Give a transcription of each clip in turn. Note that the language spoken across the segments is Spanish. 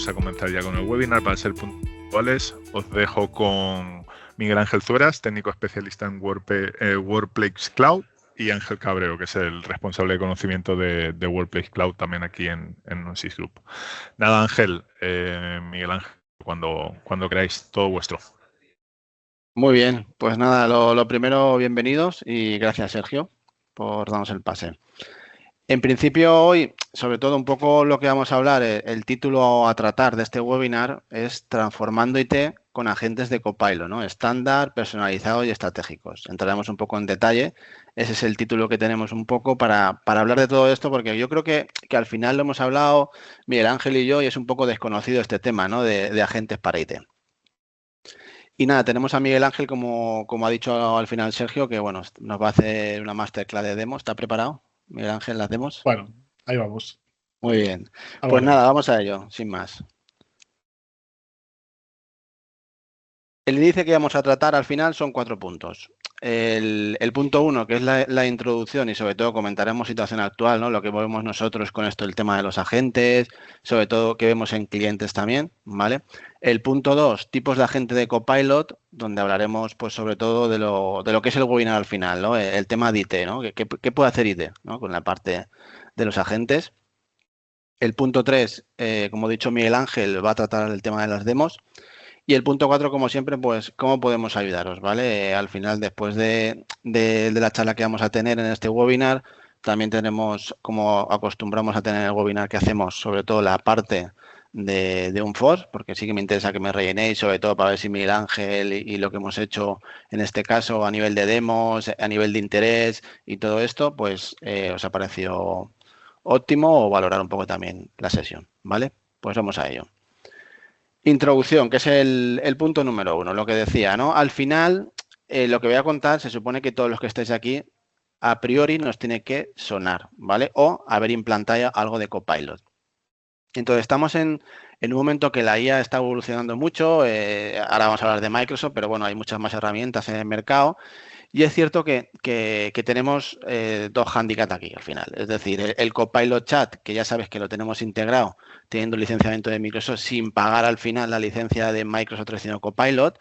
vamos a comenzar ya con el webinar. Para ser puntuales, os dejo con Miguel Ángel Zueras, técnico especialista en Workplace Cloud, y Ángel Cabrero, que es el responsable de conocimiento de Workplace Cloud también aquí en OnSys Group. Nada, Ángel, Miguel Ángel, cuando queráis, todo vuestro. Muy bien, pues nada, lo primero, bienvenidos y gracias, Sergio, por darnos el pase. En principio, hoy, sobre todo un poco lo que vamos a hablar, el título a tratar de este webinar es Transformando IT con agentes de Copilot, ¿no? Estándar, personalizados y estratégicos. Entraremos un poco en detalle. Ese es el título que tenemos un poco para hablar de todo esto, porque yo creo que al final lo hemos hablado Miguel Ángel y yo, y es un poco desconocido este tema, ¿no? De agentes para IT. Y nada, tenemos a Miguel Ángel, como ha dicho al final Sergio, que bueno, nos va a hacer una masterclass de demos. ¿Está preparado, Miguel Ángel, las demos? Bueno, ahí vamos. Muy bien. Pues nada, vamos a ello, sin más. El índice que vamos a tratar al final son 4 puntos. El punto 1, que es la introducción, y sobre todo comentaremos situación actual, ¿no? Lo que vemos nosotros con esto, el tema de los agentes, sobre todo que vemos en clientes también, ¿vale? El punto 2, tipos de agente de Copilot, donde hablaremos pues sobre todo de lo que es el webinar al final, ¿no? El tema de IT, ¿no? ¿Qué puede hacer IT, ¿no? Con la parte de los agentes. El punto 3, como ha dicho Miguel Ángel, va a tratar el tema de las demos. Y el punto 4, como siempre, pues cómo podemos ayudaros, ¿vale? Al final, después de la charla que vamos a tener en este webinar, también tenemos, como acostumbramos a tener en el webinar que hacemos, sobre todo la parte de un FOS, porque sí que me interesa que me rellenéis, sobre todo para ver si Miguel Ángel y lo que hemos hecho en este caso a nivel de demos, a nivel de interés y todo esto, pues os ha parecido óptimo, o valorar un poco también la sesión, ¿vale? Pues vamos a ello. Introducción, que es el punto número 1, lo que decía, ¿no? Al final, lo que voy a contar, se supone que todos los que estáis aquí, a priori nos tiene que sonar, ¿vale? O haber implantado algo de Copilot. Entonces, estamos en un momento que la IA está evolucionando mucho, ahora vamos a hablar de Microsoft, pero bueno, hay muchas más herramientas en el mercado. Y es cierto que tenemos dos handicaps aquí al final. Es decir, el Copilot Chat, que ya sabes que lo tenemos integrado teniendo licenciamiento de Microsoft sin pagar al final la licencia de Microsoft 365 Copilot.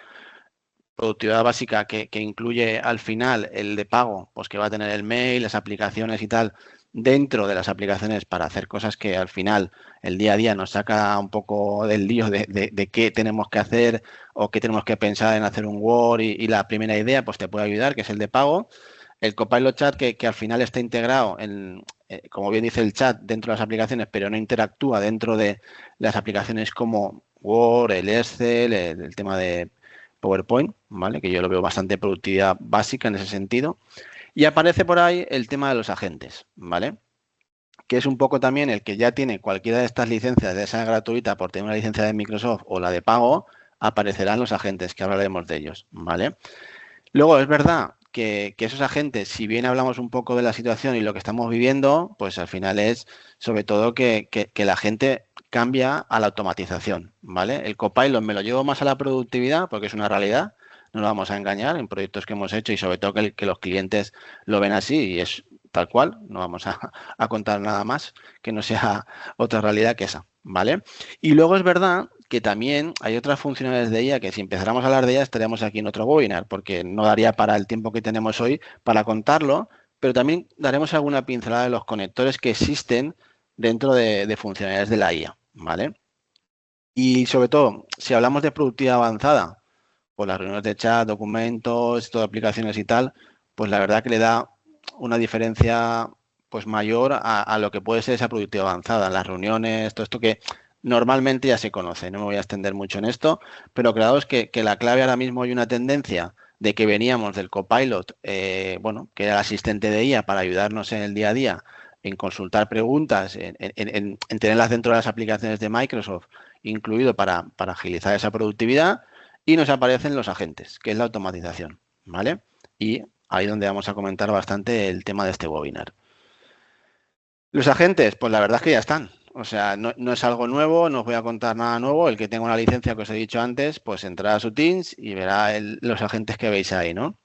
Productividad básica que incluye al final el de pago, pues que va a tener el mail, las aplicaciones y tal, dentro de las aplicaciones para hacer cosas que al final el día a día nos saca un poco del lío de qué tenemos que hacer o qué tenemos que pensar en hacer un Word y la primera idea pues te puede ayudar, que es el de pago. El Copilot Chat que al final está integrado en, como bien dice el chat, dentro de las aplicaciones, pero no interactúa dentro de las aplicaciones como Word, el Excel, el tema de PowerPoint, ¿vale? Que yo lo veo bastante productividad básica en ese sentido. Y aparece por ahí el tema de los agentes, ¿vale? Que es un poco también el que ya tiene cualquiera de estas licencias, de esa gratuita por tener una licencia de Microsoft o la de pago, aparecerán los agentes, que hablaremos de ellos, ¿vale? Luego, es verdad que esos agentes, si bien hablamos un poco de la situación y lo que estamos viviendo, pues al final es sobre todo que la gente cambia a la automatización, ¿vale? El Copilot me lo llevo más a la productividad porque es una realidad, no lo vamos a engañar en proyectos que hemos hecho y sobre todo que los clientes lo ven así y es tal cual, no vamos a contar nada más que no sea otra realidad que esa, ¿vale? Y luego es verdad que también hay otras funcionalidades de ella que si empezáramos a hablar de ellas estaríamos aquí en otro webinar porque no daría para el tiempo que tenemos hoy para contarlo, pero también daremos alguna pincelada de los conectores que existen dentro de funcionalidades de la IA, ¿vale? Y sobre todo, si hablamos de productividad avanzada, pues las reuniones de chat, documentos, todo aplicaciones y tal, pues la verdad que le da una diferencia pues mayor a lo que puede ser esa productividad avanzada, las reuniones, todo esto que normalmente ya se conoce, no me voy a extender mucho en esto, pero claro es que la clave ahora mismo hay una tendencia de que veníamos del Copilot, bueno, que era el asistente de IA para ayudarnos en el día a día, en consultar preguntas, en tenerlas dentro de las aplicaciones de Microsoft, incluido para agilizar esa productividad, y nos aparecen los agentes, que es la automatización, ¿vale? Y ahí donde vamos a comentar bastante el tema de este webinar. Los agentes, pues la verdad es que ya están. O sea, no es algo nuevo, no os voy a contar nada nuevo. El que tenga una licencia que os he dicho antes, pues entrará a su Teams y verá los agentes que veis ahí, ¿no?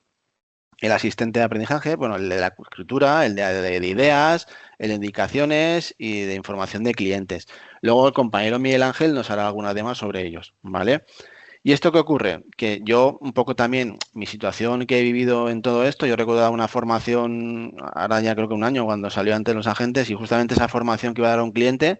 el asistente de aprendizaje, bueno, el de la escritura, el de ideas, el de indicaciones y de información de clientes. Luego el compañero Miguel Ángel nos hará alguna demo sobre ellos, ¿vale? ¿Y esto qué ocurre? Que yo un poco también, mi situación que he vivido en todo esto, yo recuerdo una formación, ahora ya creo que un año, cuando salió antes los agentes, y justamente esa formación que iba a dar a un cliente,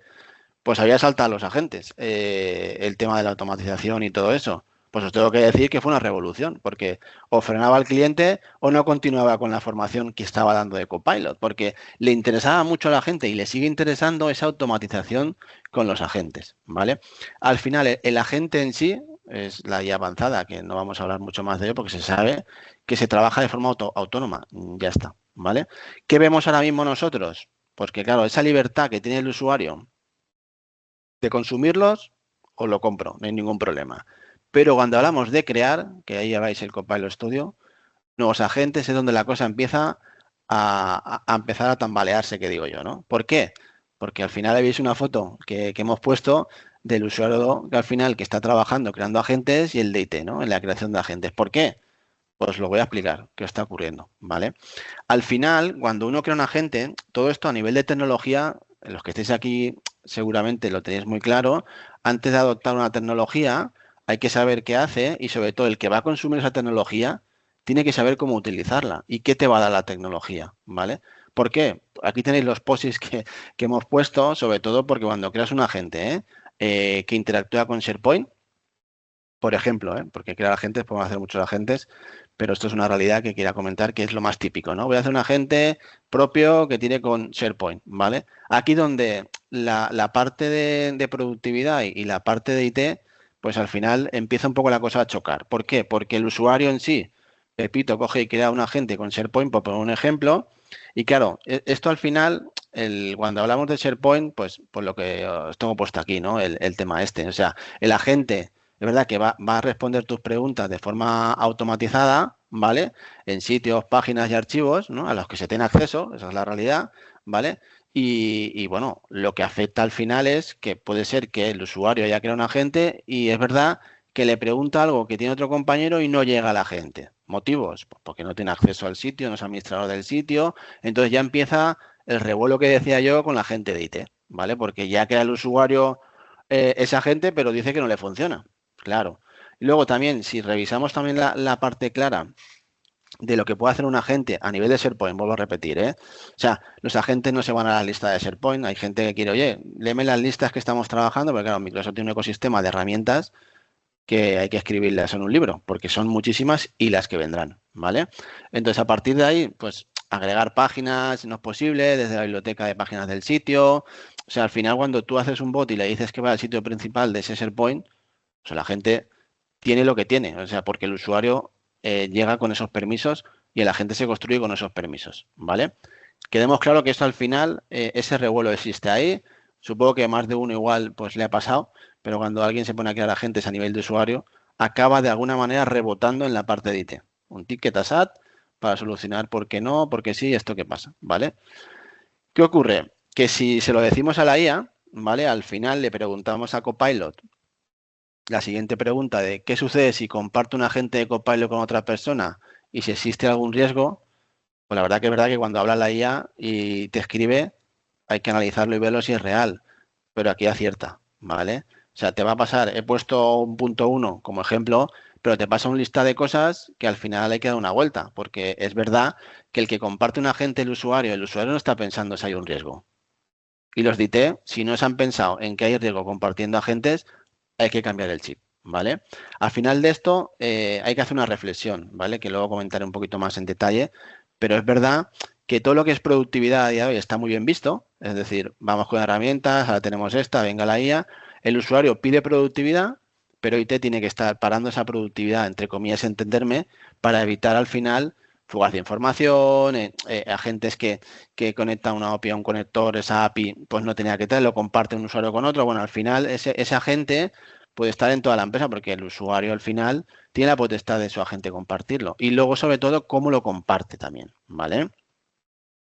pues había saltado a los agentes, el tema de la automatización y todo eso. Pues os tengo que decir que fue una revolución, porque o frenaba al cliente o no continuaba con la formación que estaba dando de Copilot, porque le interesaba mucho a la gente y le sigue interesando esa automatización con los agentes, ¿vale? Al final, el agente en sí es la IA avanzada, que no vamos a hablar mucho más de ello porque se sabe que se trabaja de forma autónoma, ya está, ¿vale? ¿Qué vemos ahora mismo nosotros? Pues que, claro, esa libertad que tiene el usuario de consumirlos, os lo compro, no hay ningún problema. Pero cuando hablamos de crear, que ahí ya vais el Copilot Studio, nuevos agentes es donde la cosa empieza a empezar a tambalearse, que digo yo, ¿no? ¿Por qué? Porque al final habéis una foto que hemos puesto del usuario que al final que está trabajando creando agentes y el de IT, ¿no? En la creación de agentes. ¿Por qué? Pues lo voy a explicar qué está ocurriendo, ¿vale? Al final, cuando uno crea un agente, todo esto a nivel de tecnología, los que estéis aquí seguramente lo tenéis muy claro, antes de adoptar una tecnología hay que saber qué hace y sobre todo el que va a consumir esa tecnología tiene que saber cómo utilizarla y qué te va a dar la tecnología, ¿vale? ¿Por qué? Aquí tenéis los posits que hemos puesto, sobre todo porque cuando creas un agente que interactúa con SharePoint, por ejemplo, porque crear agentes, podemos hacer muchos agentes, pero esto es una realidad que quería comentar que es lo más típico, ¿no? Voy a hacer un agente propio que tiene con SharePoint, ¿vale? Aquí donde la parte de productividad y la parte de IT, pues al final empieza un poco la cosa a chocar. ¿Por qué? Porque el usuario en sí, Pepito, coge y crea un agente con SharePoint, por poner un ejemplo, y claro, esto al final, cuando hablamos de SharePoint, pues por lo que os tengo puesto aquí, ¿no? El tema este, o sea, el agente es verdad que va a responder tus preguntas de forma automatizada, ¿vale? En sitios, páginas y archivos, ¿no? A los que se tiene acceso, esa es la realidad, ¿vale? Y bueno, lo que afecta al final es que puede ser que el usuario haya creado un agente y es verdad que le pregunta algo que tiene otro compañero y no llega a la gente. ¿Motivos? Pues porque no tiene acceso al sitio, no es administrador del sitio. Entonces ya empieza el revuelo que decía yo con la gente de IT, ¿vale? Porque ya crea el usuario ese agente, pero dice que no le funciona. Claro. Y luego también, si revisamos también la parte clara de lo que puede hacer un agente a nivel de SharePoint, vuelvo a repetir, ¿eh? O sea, los agentes no se van a la lista de SharePoint, hay gente que quiere, oye, léeme las listas que estamos trabajando, porque claro, Microsoft tiene un ecosistema de herramientas que hay que escribirlas en un libro, porque son muchísimas y las que vendrán, ¿vale? Entonces, a partir de ahí, pues agregar páginas no es posible, desde la biblioteca de páginas del sitio. O sea, al final, cuando tú haces un bot y le dices que va al sitio principal de ese SharePoint, o sea, la gente tiene lo que tiene, o sea, porque el usuario llega con esos permisos y el agente se construye con esos permisos, ¿vale? Quedemos claro que esto al final, ese revuelo existe ahí. Supongo que más de uno igual pues le ha pasado, pero cuando alguien se pone a crear agentes a nivel de usuario, acaba de alguna manera rebotando en la parte de IT. Un ticket ASAT para solucionar por qué no, por qué sí, esto qué pasa, ¿vale? ¿Qué ocurre? Que si se lo decimos a la IA, ¿vale? Al final le preguntamos a Copilot la siguiente pregunta de qué sucede si comparto un agente de Copilot con otra persona y si existe algún riesgo, pues la verdad que es verdad que cuando habla la IA y te escribe, hay que analizarlo y verlo si es real, pero aquí acierta, ¿vale? O sea, te va a pasar, he puesto un punto uno como ejemplo, pero te pasa un lista de cosas que al final hay que dar una vuelta, porque es verdad que el que comparte un agente el usuario no está pensando si hay un riesgo. Y los de IT, si no se han pensado en que hay riesgo compartiendo agentes, hay que cambiar el chip, ¿vale? Al final de esto hay que hacer una reflexión, ¿vale? Que luego comentaré un poquito más en detalle, pero es verdad que todo lo que es productividad a día de hoy está muy bien visto, es decir, vamos con herramientas, ahora tenemos esta, venga la IA, el usuario pide productividad, pero IT tiene que estar parando esa productividad, entre comillas, entenderme, para evitar al final fugas de información, agentes que conectan una API a un conector, esa API pues no tenía que tener, lo comparte un usuario con otro. Bueno, al final ese agente puede estar en toda la empresa porque el usuario al final tiene la potestad de su agente compartirlo. Y luego, sobre todo, cómo lo comparte también, ¿vale?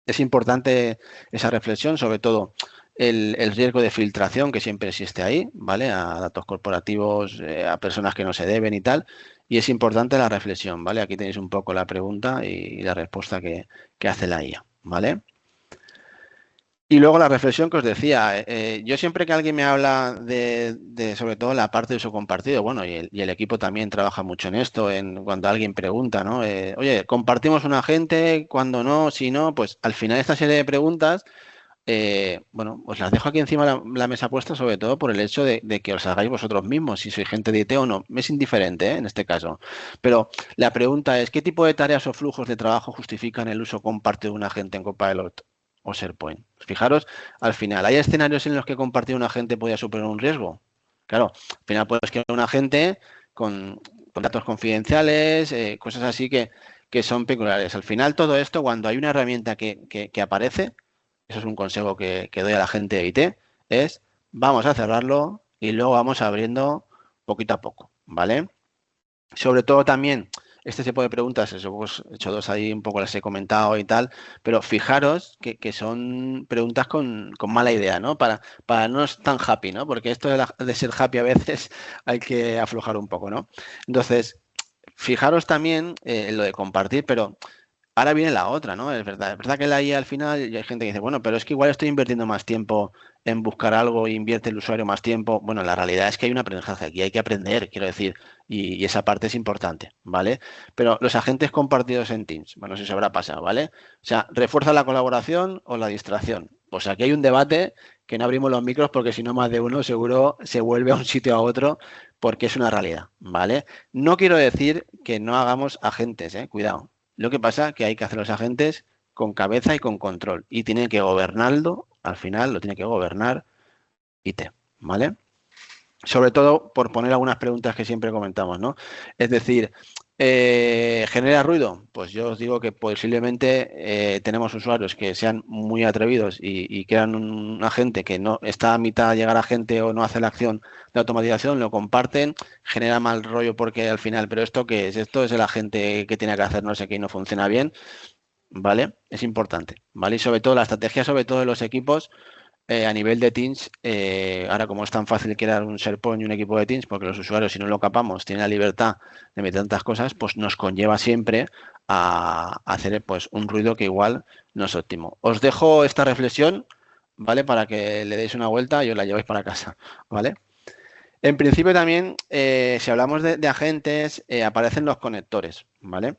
Es importante esa reflexión, sobre todo el riesgo de filtración que siempre existe ahí, ¿vale? A datos corporativos, a personas que no se deben y tal. Y es importante la reflexión, ¿vale? Aquí tenéis un poco la pregunta y la respuesta que hace la IA, ¿vale? Y luego la reflexión que os decía, yo siempre que alguien me habla de sobre todo la parte de uso compartido, bueno, y el equipo también trabaja mucho en esto, en cuando alguien pregunta, ¿no? Oye, ¿compartimos un agente? ¿Cuándo no? Si no, pues al final esta serie de preguntas, bueno, os las dejo aquí encima de la mesa puesta, sobre todo por el hecho de que os hagáis vosotros mismos, si sois gente de IT o no. Es indiferente, en este caso. Pero la pregunta es, ¿qué tipo de tareas o flujos de trabajo justifican el uso compartido de un agente en Copilot o SharePoint? Fijaros, al final, ¿hay escenarios en los que compartir un agente podría superar un riesgo? Claro, al final puedes crear un agente con datos confidenciales, cosas así que son peculiares. Al final, todo esto, cuando hay una herramienta que aparece, eso es un consejo que doy a la gente de IT, es vamos a cerrarlo y luego vamos abriendo poquito a poco, ¿vale? Sobre todo también, este tipo de preguntas, eso os he hecho dos ahí, un poco las he comentado y tal, pero fijaros que son preguntas con mala idea, ¿no? Para no estar tan happy, ¿no? Porque esto de ser happy a veces hay que aflojar un poco, ¿no? Entonces, fijaros también en lo de compartir, pero ahora viene la otra, ¿no? Es verdad que la IA al final, y hay gente que dice, bueno, pero es que igual estoy invirtiendo más tiempo en buscar algo e invierte el usuario más tiempo. Bueno, la realidad es que hay un aprendizaje aquí, hay que aprender, quiero decir, y esa parte es importante, ¿vale? Pero los agentes compartidos en Teams, bueno, si se habrá pasado, ¿vale? O sea, ¿refuerza la colaboración o la distracción? Pues aquí hay un debate que no abrimos los micros porque si no más de uno seguro se vuelve a un sitio a otro porque es una realidad, ¿vale? No quiero decir que no hagamos agentes, cuidado. Lo que pasa es que hay que hacer los agentes con cabeza y con control. Y tienen que gobernarlo, al final lo tiene que gobernar IT, ¿vale? Sobre todo por poner algunas preguntas que siempre comentamos, ¿no? Es decir, ¿genera ruido? Pues yo os digo que posiblemente tenemos usuarios que sean muy atrevidos y crean un agente que no está a mitad de llegar a gente o no hace la acción de automatización, lo comparten, genera mal rollo porque al final, pero ¿esto qué es? Esto es el agente que tiene que hacer no sé qué y no funciona bien, ¿vale? Es importante, ¿vale? Y sobre todo la estrategia, sobre todo de los equipos, a nivel de Teams, ahora como es tan fácil crear un SharePoint y un equipo de Teams, porque los usuarios, si no lo capamos, tienen la libertad de meter tantas cosas, pues nos conlleva siempre a hacer pues un ruido que igual no es óptimo. Os dejo esta reflexión, ¿vale? Para que le deis una vuelta y os la llevéis para casa, ¿vale? En principio también, si hablamos de agentes, aparecen los conectores, ¿vale?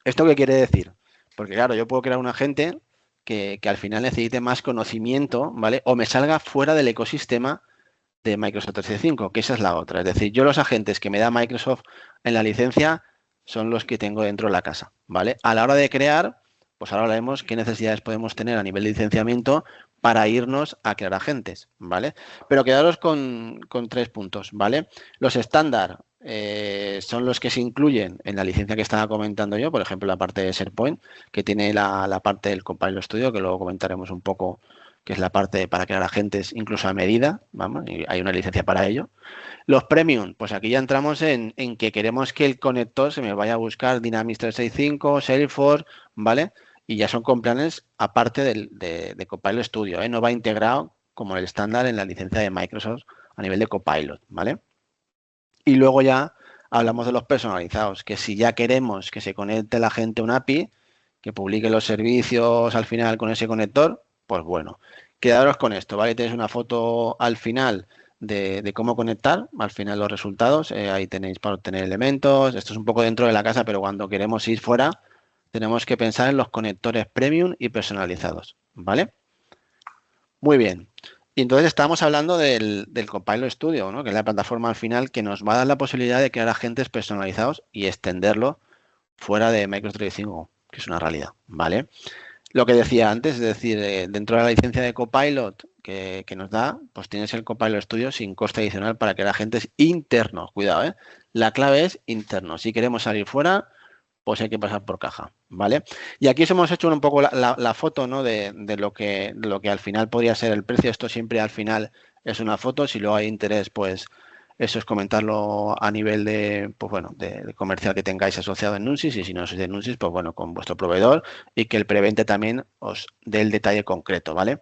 ¿Esto qué quiere decir? Porque claro, yo puedo crear un agente que al final necesite más conocimiento, ¿vale? O me salga fuera del ecosistema de Microsoft 365, que esa es la otra. Es decir, yo los agentes que me da Microsoft en la licencia son los que tengo dentro de la casa, ¿vale? A la hora de crear, pues ahora veremos qué necesidades podemos tener a nivel de licenciamiento para irnos a crear agentes, ¿vale? Pero quedaros con 3 puntos, ¿vale? Los estándar son los que se incluyen en la licencia que estaba comentando yo, por ejemplo, la parte de SharePoint, que tiene la parte del Copilot Studio, que luego comentaremos un poco, que es la parte para crear agentes incluso a medida, vamos, y hay una licencia para ello. Los premium, pues aquí ya entramos en que queremos que el conector se me vaya a buscar Dynamics 365, Salesforce, ¿vale? Y ya son con planes aparte de Copilot Studio, ¿eh? No va integrado como el estándar en la licencia de Microsoft a nivel de Copilot, ¿vale? Y luego ya hablamos de los personalizados, que si ya queremos que se conecte la gente a un API, que publique los servicios al final con ese conector, pues bueno, quedaros con esto, ¿vale? Tenéis una foto al final de cómo conectar, al final los resultados, ahí tenéis para obtener elementos, esto es un poco dentro de la casa, pero cuando queremos ir fuera, tenemos que pensar en los conectores premium y personalizados, ¿vale? Muy bien. Y entonces estamos hablando del Copilot Studio, ¿no? Que es la plataforma al final que nos va a dar la posibilidad de crear agentes personalizados y extenderlo fuera de Microsoft 365, que es una realidad, ¿vale? Lo que decía antes, es decir, dentro de la licencia de Copilot que nos da, pues tienes el Copilot Studio sin coste adicional para crear agentes internos. Cuidado, ¿eh? La clave es interno. Si queremos salir fuera, pues hay que pasar por caja, ¿vale? Y aquí os hemos hecho un poco la foto, ¿no? De lo que al final podría ser el precio. Esto siempre al final es una foto. Si luego hay interés, pues eso es comentarlo a nivel de, pues bueno, de comercial que tengáis asociado en Nunsys, y si no sois de Nunsys, pues bueno, con vuestro proveedor, y que el prevente también os dé el detalle concreto, ¿vale?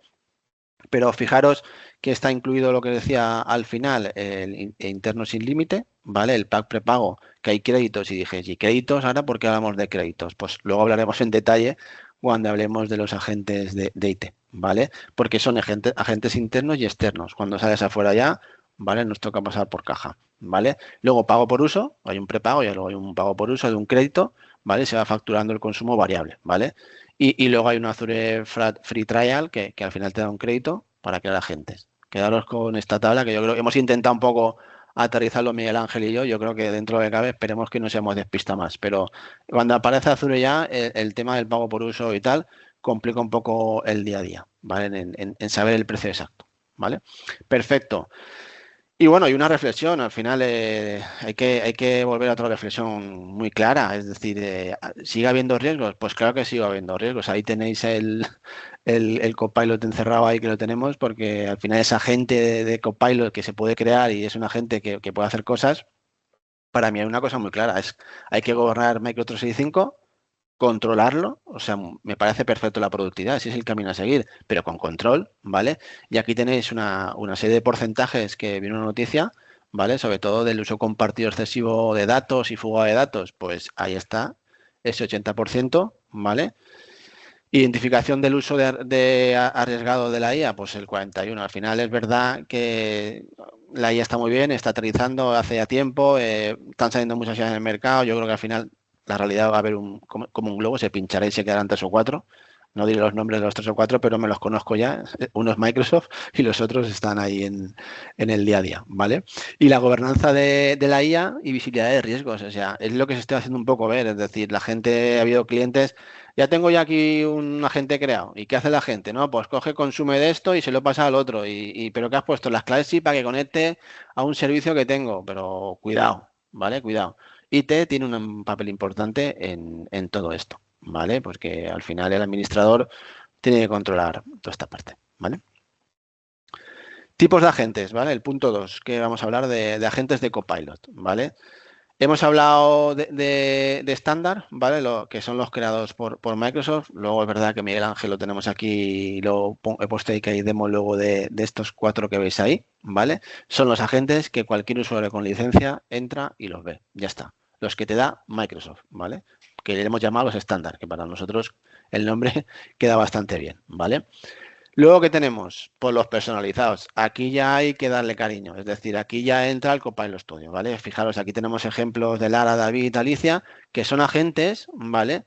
Pero fijaros que está incluido lo que decía al final, el interno sin límite, ¿vale? El pack prepago, que hay créditos y dije, ¿y créditos? Ahora, ¿por qué hablamos de créditos? Pues luego hablaremos en detalle cuando hablemos de los agentes de IT, ¿vale? Porque son agentes internos y externos. Cuando sales afuera ya, ¿vale? Nos toca pasar por caja, ¿vale? Luego pago por uso, hay un prepago y luego hay un pago por uso de un crédito, ¿vale? Se va facturando el consumo variable, ¿vale? Y luego hay un Azure Free Trial que al final te da un crédito para crear agentes. Quedaros con esta tabla que yo creo que hemos intentado un poco aterrizarlo Miguel Ángel y yo. Yo creo que dentro de cabe esperemos que no seamos despista más. Pero cuando aparece Azure ya, el tema del pago por uso y tal complica un poco el día a día, ¿vale? En saber el precio exacto, ¿vale? Perfecto. Y bueno, hay una reflexión, al final hay que volver a otra reflexión muy clara, es decir, ¿sigue habiendo riesgos? Pues claro que sigue habiendo riesgos. Ahí tenéis el Copilot encerrado ahí que lo tenemos, porque al final es agente de Copilot que se puede crear y es un agente que puede hacer cosas. Para mí hay una cosa muy clara, hay que gobernar Micro 365, controlarlo, o sea, me parece perfecto la productividad, ese es el camino a seguir, pero con control, ¿vale? Y aquí tenéis una serie de porcentajes que viene una noticia, ¿vale? Sobre todo del uso compartido excesivo de datos y fuga de datos, pues ahí está, ese 80%, ¿vale? Identificación del uso de arriesgado de la IA, pues el 41%. Al final es verdad que la IA está muy bien, está aterrizando hace ya tiempo, están saliendo muchas IA en el mercado, yo creo que al final la realidad va a haber como un globo, se pinchará y se quedarán 3 o 4. No diré los nombres de los 3 o 4, pero me los conozco ya. Uno es Microsoft y los otros están ahí en el día a día, ¿vale? Y la gobernanza de la IA y visibilidad de riesgos, o sea, es lo que se está haciendo un poco ver. Es decir, la gente, ha habido clientes, ya tengo ya aquí un agente creado. ¿Y qué hace la gente? No, pues coge, consume de esto y se lo pasa al otro. ¿Pero qué has puesto? Las claves sí para que conecte a un servicio que tengo, pero cuidado, ¿vale? Cuidado. IT tiene un papel importante en todo esto, ¿vale? Porque al final el administrador tiene que controlar toda esta parte, ¿vale? Tipos de agentes, ¿vale? El punto 2, que vamos a hablar de agentes de Copilot, ¿vale? Hemos hablado de estándar, ¿vale? Que son los creados por Microsoft. Luego es verdad que Miguel Ángel lo tenemos aquí y he puesto ahí que hay demo luego de estos 4 que veis ahí, ¿vale? Son los agentes que cualquier usuario con licencia entra y los ve. Ya está. Los que te da Microsoft, ¿vale? Que le hemos llamado los estándar, que para nosotros el nombre queda bastante bien, ¿vale? Luego, ¿qué tenemos? Pues los personalizados. Aquí ya hay que darle cariño. Es decir, aquí ya entra el Copilot Studio, ¿vale? Fijaros, aquí tenemos ejemplos de Lara, David, Alicia, que son agentes, ¿vale?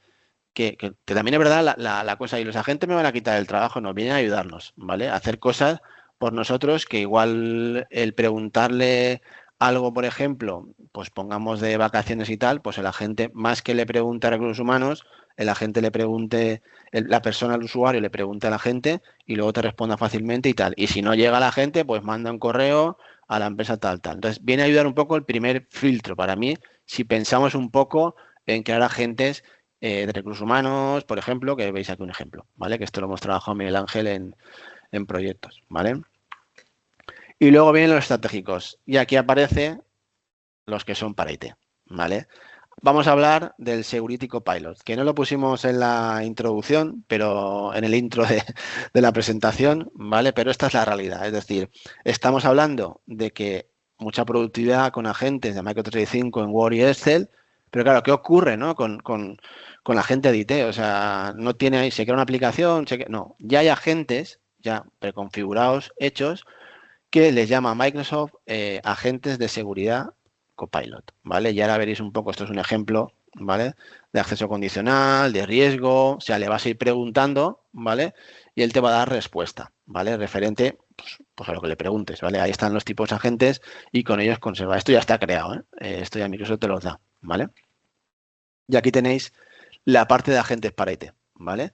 Que también es verdad la cosa. Y los agentes me van a quitar el trabajo, nos vienen a ayudarnos, ¿vale? A hacer cosas por nosotros que igual el preguntarle algo, por ejemplo, pues pongamos de vacaciones y tal, pues el agente, más que le pregunte a recursos humanos, el agente le pregunte, la persona, el usuario, le pregunte a la gente y luego te responda fácilmente y tal. Y si no llega la gente, pues manda un correo a la empresa tal. Entonces, viene a ayudar un poco el primer filtro para mí, si pensamos un poco en crear agentes de recursos humanos, por ejemplo, que veis aquí un ejemplo, ¿vale? Que esto lo hemos trabajado Miguel Ángel en proyectos, ¿vale? Y luego vienen los estratégicos. Y aquí aparece los que son para IT, ¿vale? Vamos a hablar del Security Copilot, que no lo pusimos en la introducción, pero en el intro de la presentación, ¿vale? Pero esta es la realidad. Es decir, estamos hablando de que mucha productividad con agentes de Microsoft 365 en Word y Excel, pero claro, ¿qué ocurre, no? Con la gente de IT, o sea, no tiene ahí, se crea una aplicación, no, ya hay agentes ya preconfigurados, hechos, que les llama Microsoft agentes de seguridad Copilot, ¿vale? Y ahora veréis un poco, esto es un ejemplo, ¿vale? De acceso condicional, de riesgo, o sea, le vas a ir preguntando, ¿vale? Y él te va a dar respuesta, ¿vale? Referente, pues a lo que le preguntes, ¿vale? Ahí están los tipos agentes y con ellos conserva. Esto ya está creado, ¿eh? Esto ya Microsoft te los da, ¿vale? Y aquí tenéis la parte de agentes para IT, ¿vale?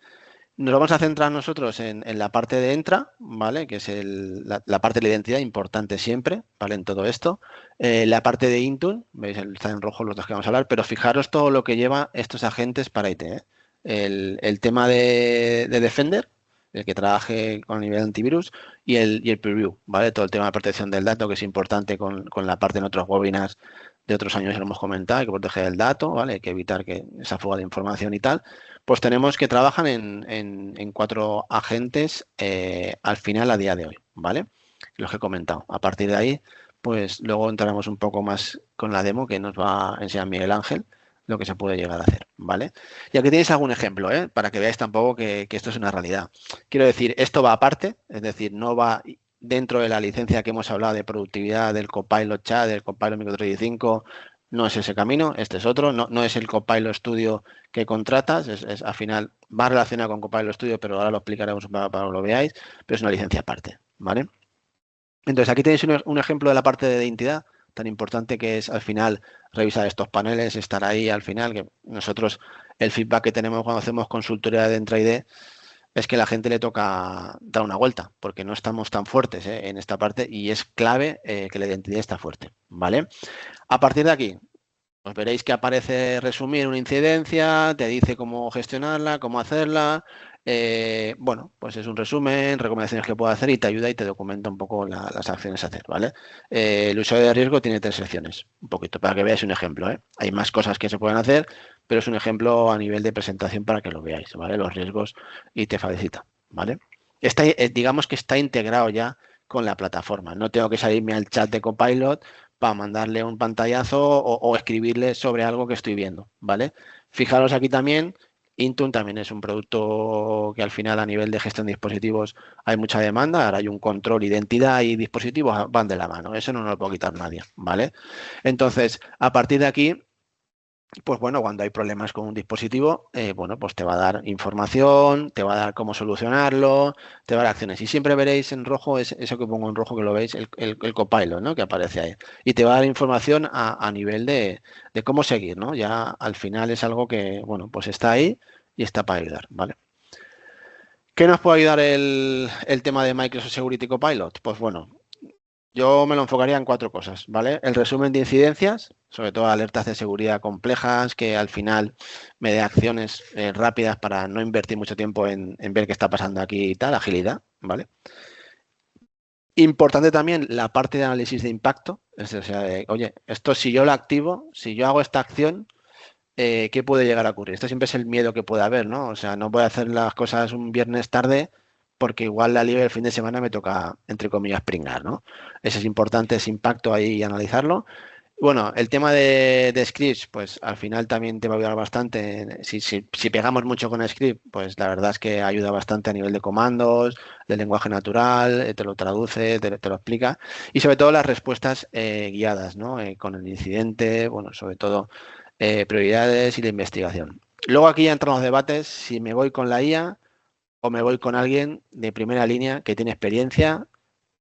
Nos vamos a centrar nosotros en la parte de Entra, ¿vale? Que es la parte de la identidad, importante siempre, ¿vale? En todo esto. La parte de Intune, veis, está en rojo los dos que vamos a hablar, pero fijaros todo lo que lleva estos agentes para IT, ¿eh? El tema de Defender, el que trabaje con el nivel de antivirus, y el Preview, ¿vale? Todo el tema de protección del dato, que es importante con la parte en otros webinars de otros años, ya lo hemos comentado, hay que proteger el dato, ¿vale? Hay que evitar que esa fuga de información y tal. Pues tenemos que trabajan en 4 agentes al final a día de hoy, ¿vale? Los que he comentado. A partir de ahí, pues luego entraremos un poco más con la demo que nos va a enseñar Miguel Ángel lo que se puede llegar a hacer, ¿vale? Y aquí tenéis algún ejemplo, para que veáis tampoco que esto es una realidad. Quiero decir, esto va aparte, es decir, no va dentro de la licencia que hemos hablado de productividad del Copilot Chat, del Copilot Micro 365, no es ese camino, este es otro, no es el Copilot Studio que contratas, al final va relacionado con Copilot Studio, pero ahora lo explicaremos para que lo veáis, pero es una licencia aparte, ¿vale? Entonces aquí tenéis un ejemplo de la parte de identidad, tan importante que es al final revisar estos paneles, estar ahí al final, que nosotros el feedback que tenemos cuando hacemos consultoría de Entra ID es que a la gente le toca dar una vuelta, porque no estamos tan fuertes en esta parte y es clave que la identidad está fuerte, ¿vale? A partir de aquí, os veréis que aparece resumir una incidencia, te dice cómo gestionarla, cómo hacerla. Bueno, pues es un resumen, recomendaciones que puedo hacer y te ayuda y te documenta un poco las acciones a hacer, ¿vale? El usuario de riesgo tiene 3 secciones, un poquito, para que veáis un ejemplo, ¿eh? Hay más cosas que se pueden hacer, pero es un ejemplo a nivel de presentación para que lo veáis, ¿vale? Los riesgos y te facilita, ¿vale? Digamos que está integrado ya con la plataforma. No tengo que salirme al chat de Copilot para mandarle un pantallazo o escribirle sobre algo que estoy viendo, ¿vale? Fijaros aquí también, Intune también es un producto que al final a nivel de gestión de dispositivos hay mucha demanda, ahora hay un control, identidad y dispositivos van de la mano, eso no nos lo puede quitar nadie, ¿vale? Entonces, a partir de aquí, pues bueno, cuando hay problemas con un dispositivo, bueno, pues te va a dar información, te va a dar cómo solucionarlo, te va a dar acciones. Y siempre veréis en rojo, eso que pongo en rojo que lo veis, el Copilot, ¿no? Que aparece ahí. Y te va a dar información a nivel de cómo seguir, ¿no? Ya al final es algo que, bueno, pues está ahí y está para ayudar, ¿vale? ¿Qué nos puede ayudar el tema de Microsoft Security Copilot? Pues bueno, yo me lo enfocaría en 4 cosas, ¿vale? El resumen de incidencias, sobre todo alertas de seguridad complejas, que al final me dé acciones rápidas para no invertir mucho tiempo en ver qué está pasando aquí y tal, agilidad, ¿vale? Importante también la parte de análisis de impacto, o sea, oye, esto si yo lo activo, si yo hago esta acción, ¿qué puede llegar a ocurrir? Esto siempre es el miedo que puede haber, ¿no? O sea, no voy a hacer las cosas un viernes tarde porque igual la libre el fin de semana me toca, entre comillas, pringar, ¿no? Eso es importante, ese impacto ahí y analizarlo. Bueno, el tema de scripts, pues al final también te va a ayudar bastante. Si pegamos mucho con script, pues la verdad es que ayuda bastante a nivel de comandos, de lenguaje natural, te lo traduce, te lo explica. Y sobre todo las respuestas guiadas, ¿no? Con el incidente, bueno, sobre todo prioridades y la investigación. Luego aquí ya entran los debates si me voy con la IA o me voy con alguien de primera línea que tiene experiencia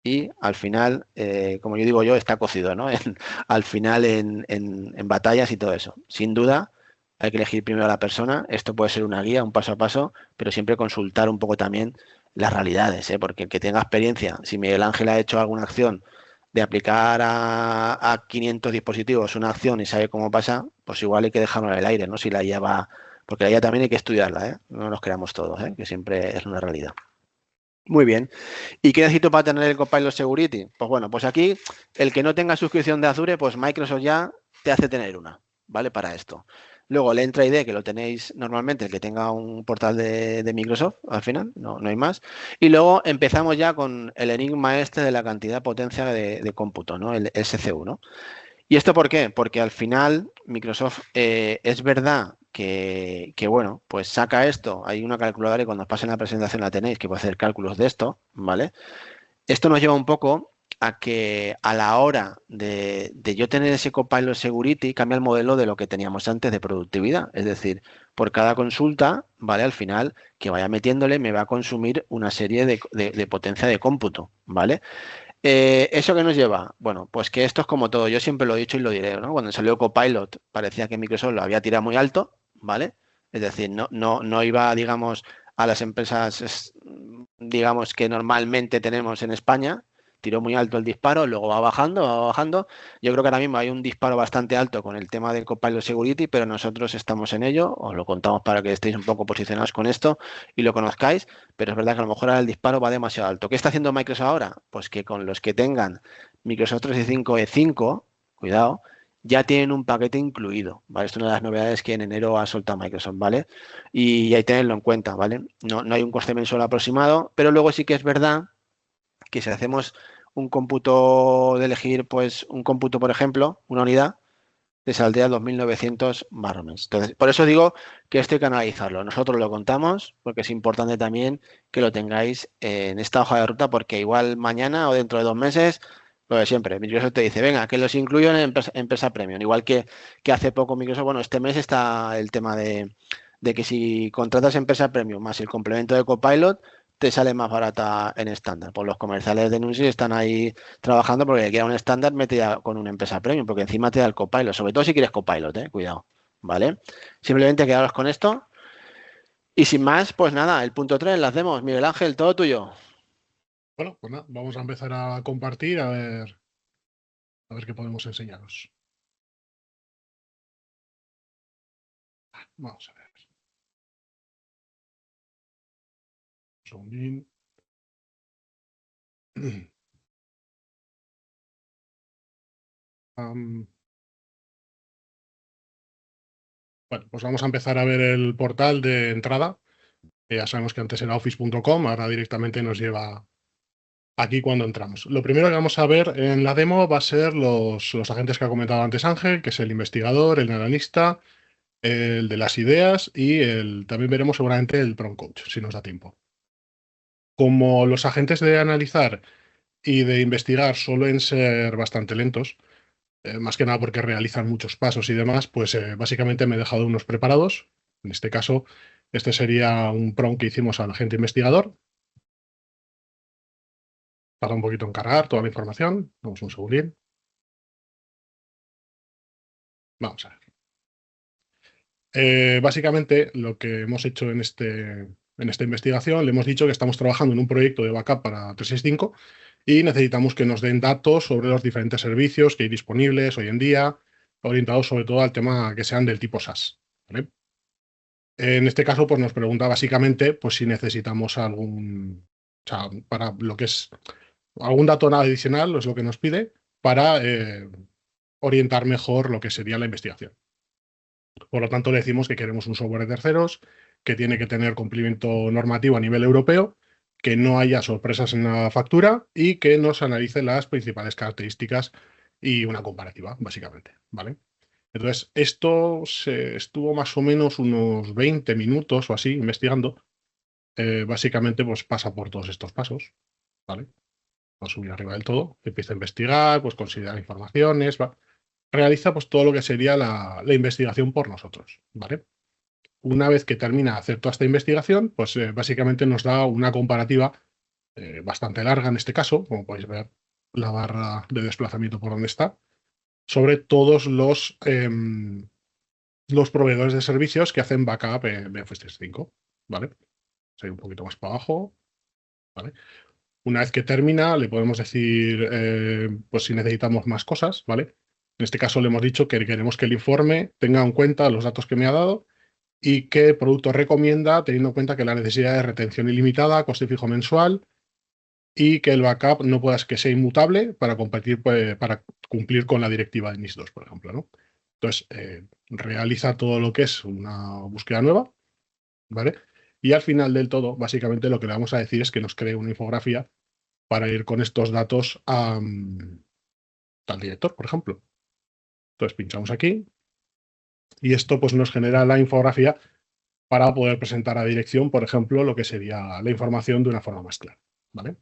y al final, como yo digo yo, está cocido, ¿no? Al final en batallas y todo eso. Sin duda, hay que elegir primero a la persona. Esto puede ser una guía, un paso a paso, pero siempre consultar un poco también las realidades, porque el que tenga experiencia, si Miguel Ángel ha hecho alguna acción de aplicar a 500 dispositivos una acción y sabe cómo pasa, pues igual hay que dejarlo en el aire, ¿no? Si la IA va... Porque la IA también hay que estudiarla, ¿eh? No nos creamos todos, que siempre es una realidad. Muy bien. ¿Y qué necesito para tener el Copilot Security? Pues bueno, pues aquí el que no tenga suscripción de Azure, pues Microsoft ya te hace tener una, ¿vale? Para esto. Luego el Entra ID, que lo tenéis normalmente, el que tenga un portal de Microsoft, al final, no hay más. Y luego empezamos ya con el enigma este de la cantidad de potencia de cómputo, ¿no? El SCU, ¿no? ¿Y esto por qué? Porque al final Microsoft es verdad que, bueno, pues saca esto, hay una calculadora y cuando os pasen la presentación la tenéis que puede hacer cálculos de esto, ¿vale? Esto nos lleva un poco a que a la hora de yo tener ese Copilot Security cambia el modelo de lo que teníamos antes de productividad. Es decir, por cada consulta, ¿vale? Al final, que vaya metiéndole me va a consumir una serie de potencia de cómputo, ¿vale? ¿Eso qué nos lleva? Bueno, pues que esto es como todo. Yo siempre lo he dicho y lo diré, ¿no? Cuando salió Copilot parecía que Microsoft lo había tirado muy alto, ¿vale? Es decir, no iba, digamos, a las empresas, digamos, que normalmente tenemos en España. Tiró muy alto el disparo, luego va bajando, va bajando. Yo creo que ahora mismo hay un disparo bastante alto con el tema del Copilot Security, pero nosotros estamos en ello. Os lo contamos para que estéis un poco posicionados con esto y lo conozcáis. Pero es verdad que a lo mejor ahora el disparo va demasiado alto. ¿Qué está haciendo Microsoft ahora? Pues que con los que tengan Microsoft 365 E5, cuidado, ya tienen un paquete incluido, ¿vale? Esto es una de las novedades que en enero ha soltado Microsoft, ¿vale? Y hay que tenerlo en cuenta, ¿vale? No hay un coste mensual aproximado, pero luego sí que es verdad que si hacemos un cómputo de elegir, pues un cómputo, por ejemplo, una unidad, te saldría 2.900 más o menos. Entonces, por eso digo que esto hay que analizarlo. Nosotros lo contamos porque es importante también que lo tengáis en esta hoja de ruta porque igual mañana o dentro de 2 meses, lo de siempre, Microsoft te dice, venga, que los incluyo en empresa Premium. Igual que hace poco Microsoft, bueno, este mes está el tema de que si contratas empresa Premium más el complemento de Copilot, te sale más barata en estándar. Pues los comerciales de Nunsi están ahí trabajando porque queda un estándar, mete ya con una empresa premium, porque encima te da el Copilot, sobre todo si quieres Copilot, cuidado, ¿vale? Simplemente quedaros con esto. Y sin más, pues nada, el punto 3, las demos. Miguel Ángel, todo tuyo. Bueno, pues nada, vamos a empezar a compartir a ver qué podemos enseñaros. Vamos a ver. Un segundín. Bueno, pues vamos a empezar a ver el portal de entrada. Ya sabemos que antes era office.com, ahora directamente nos lleva aquí cuando entramos. Lo primero que vamos a ver en la demo va a ser los agentes que ha comentado antes Ángel, que es el investigador, el analista, el de las ideas y también veremos seguramente el prompt coach, si nos da tiempo. Como los agentes de analizar y de investigar suelen ser bastante lentos, más que nada porque realizan muchos pasos y demás, pues básicamente me he dejado unos preparados. En este caso, este sería un prompt que hicimos al agente investigador. Tarda un poquito en cargar toda la información. Vamos un segundín. Vamos a ver. Básicamente, lo que hemos hecho en esta investigación, le hemos dicho que estamos trabajando en un proyecto de backup para 365 y necesitamos que nos den datos sobre los diferentes servicios que hay disponibles hoy en día, orientados sobre todo al tema que sean del tipo SaaS, ¿vale? En este caso, pues nos pregunta básicamente pues, si necesitamos algún, o sea, para lo que es algún dato adicional, es lo que nos pide, para orientar mejor lo que sería la investigación. Por lo tanto, le decimos que queremos un software de terceros, que tiene que tener cumplimiento normativo a nivel europeo, que no haya sorpresas en la factura y que nos analice las principales características y una comparativa, básicamente, ¿vale? Entonces, esto se estuvo más o menos unos 20 minutos o así investigando. Básicamente, pues pasa por todos estos pasos, ¿vale? Va a subir arriba del todo, empieza a investigar, pues considerar informaciones, realiza pues todo lo que sería la investigación por nosotros, ¿vale? Una vez que termina de hacer toda esta investigación, pues básicamente nos da una comparativa bastante larga en este caso, como podéis ver la barra de desplazamiento por donde está, sobre todos los proveedores de servicios que hacen backup de Office 365, ¿vale? Seguir un poquito más para abajo, ¿vale? Una vez que termina, le podemos decir pues si necesitamos más cosas, ¿vale? En este caso le hemos dicho que queremos que el informe tenga en cuenta los datos que me ha dado y qué producto recomienda, teniendo en cuenta que la necesidad de retención ilimitada, coste fijo mensual y que el backup no pueda que sea inmutable para para cumplir con la directiva de NIS 2, por ejemplo, ¿no? Entonces, realiza todo lo que es una búsqueda nueva, ¿vale? Y al final del todo, básicamente lo que le vamos a decir es que nos cree una infografía para ir con estos datos al director, por ejemplo. Entonces pinchamos aquí y esto pues nos genera la infografía para poder presentar a dirección, por ejemplo, lo que sería la información de una forma más clara, ¿vale?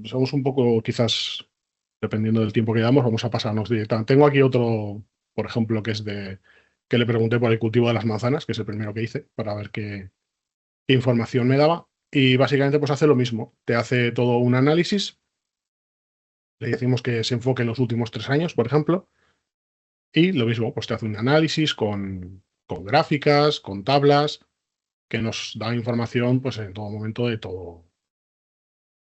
Somos un poco, quizás, dependiendo del tiempo que damos, vamos a pasarnos directamente. Tengo aquí otro, por ejemplo, que es que le pregunté por el cultivo de las manzanas, que es el primero que hice, para ver qué información me daba. Y básicamente pues hace lo mismo. Te hace todo un análisis. Le decimos que se enfoque en los últimos 3 años, por ejemplo. Y lo mismo, pues te hace un análisis con gráficas, con tablas, que nos da información pues en todo momento de todo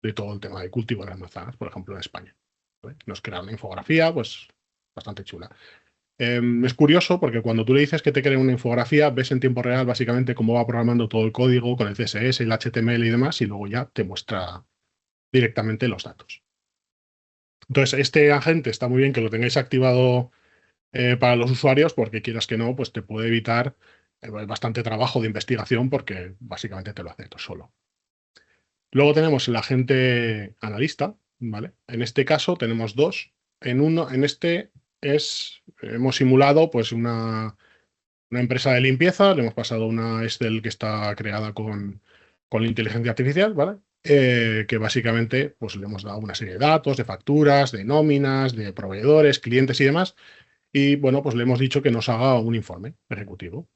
el tema de cultivo de las manzanas, por ejemplo, en España, ¿vale? Nos crea una infografía pues bastante chula. Es curioso porque cuando tú le dices que te cree una infografía, ves en tiempo real básicamente cómo va programando todo el código con el CSS, el HTML y demás, y luego ya te muestra directamente los datos. Entonces, este agente está muy bien que lo tengáis activado para los usuarios, porque quieras que no, pues te puede evitar bastante trabajo de investigación, porque básicamente te lo hace todo solo. Luego tenemos el agente analista, ¿vale? En este caso tenemos dos. En este hemos simulado pues una empresa de limpieza, le hemos pasado una Excel que está creada con la inteligencia artificial, ¿vale? Que básicamente pues le hemos dado una serie de datos, de facturas, de nóminas, de proveedores, clientes y demás. Y bueno, pues le hemos dicho que nos haga un informe ejecutivo.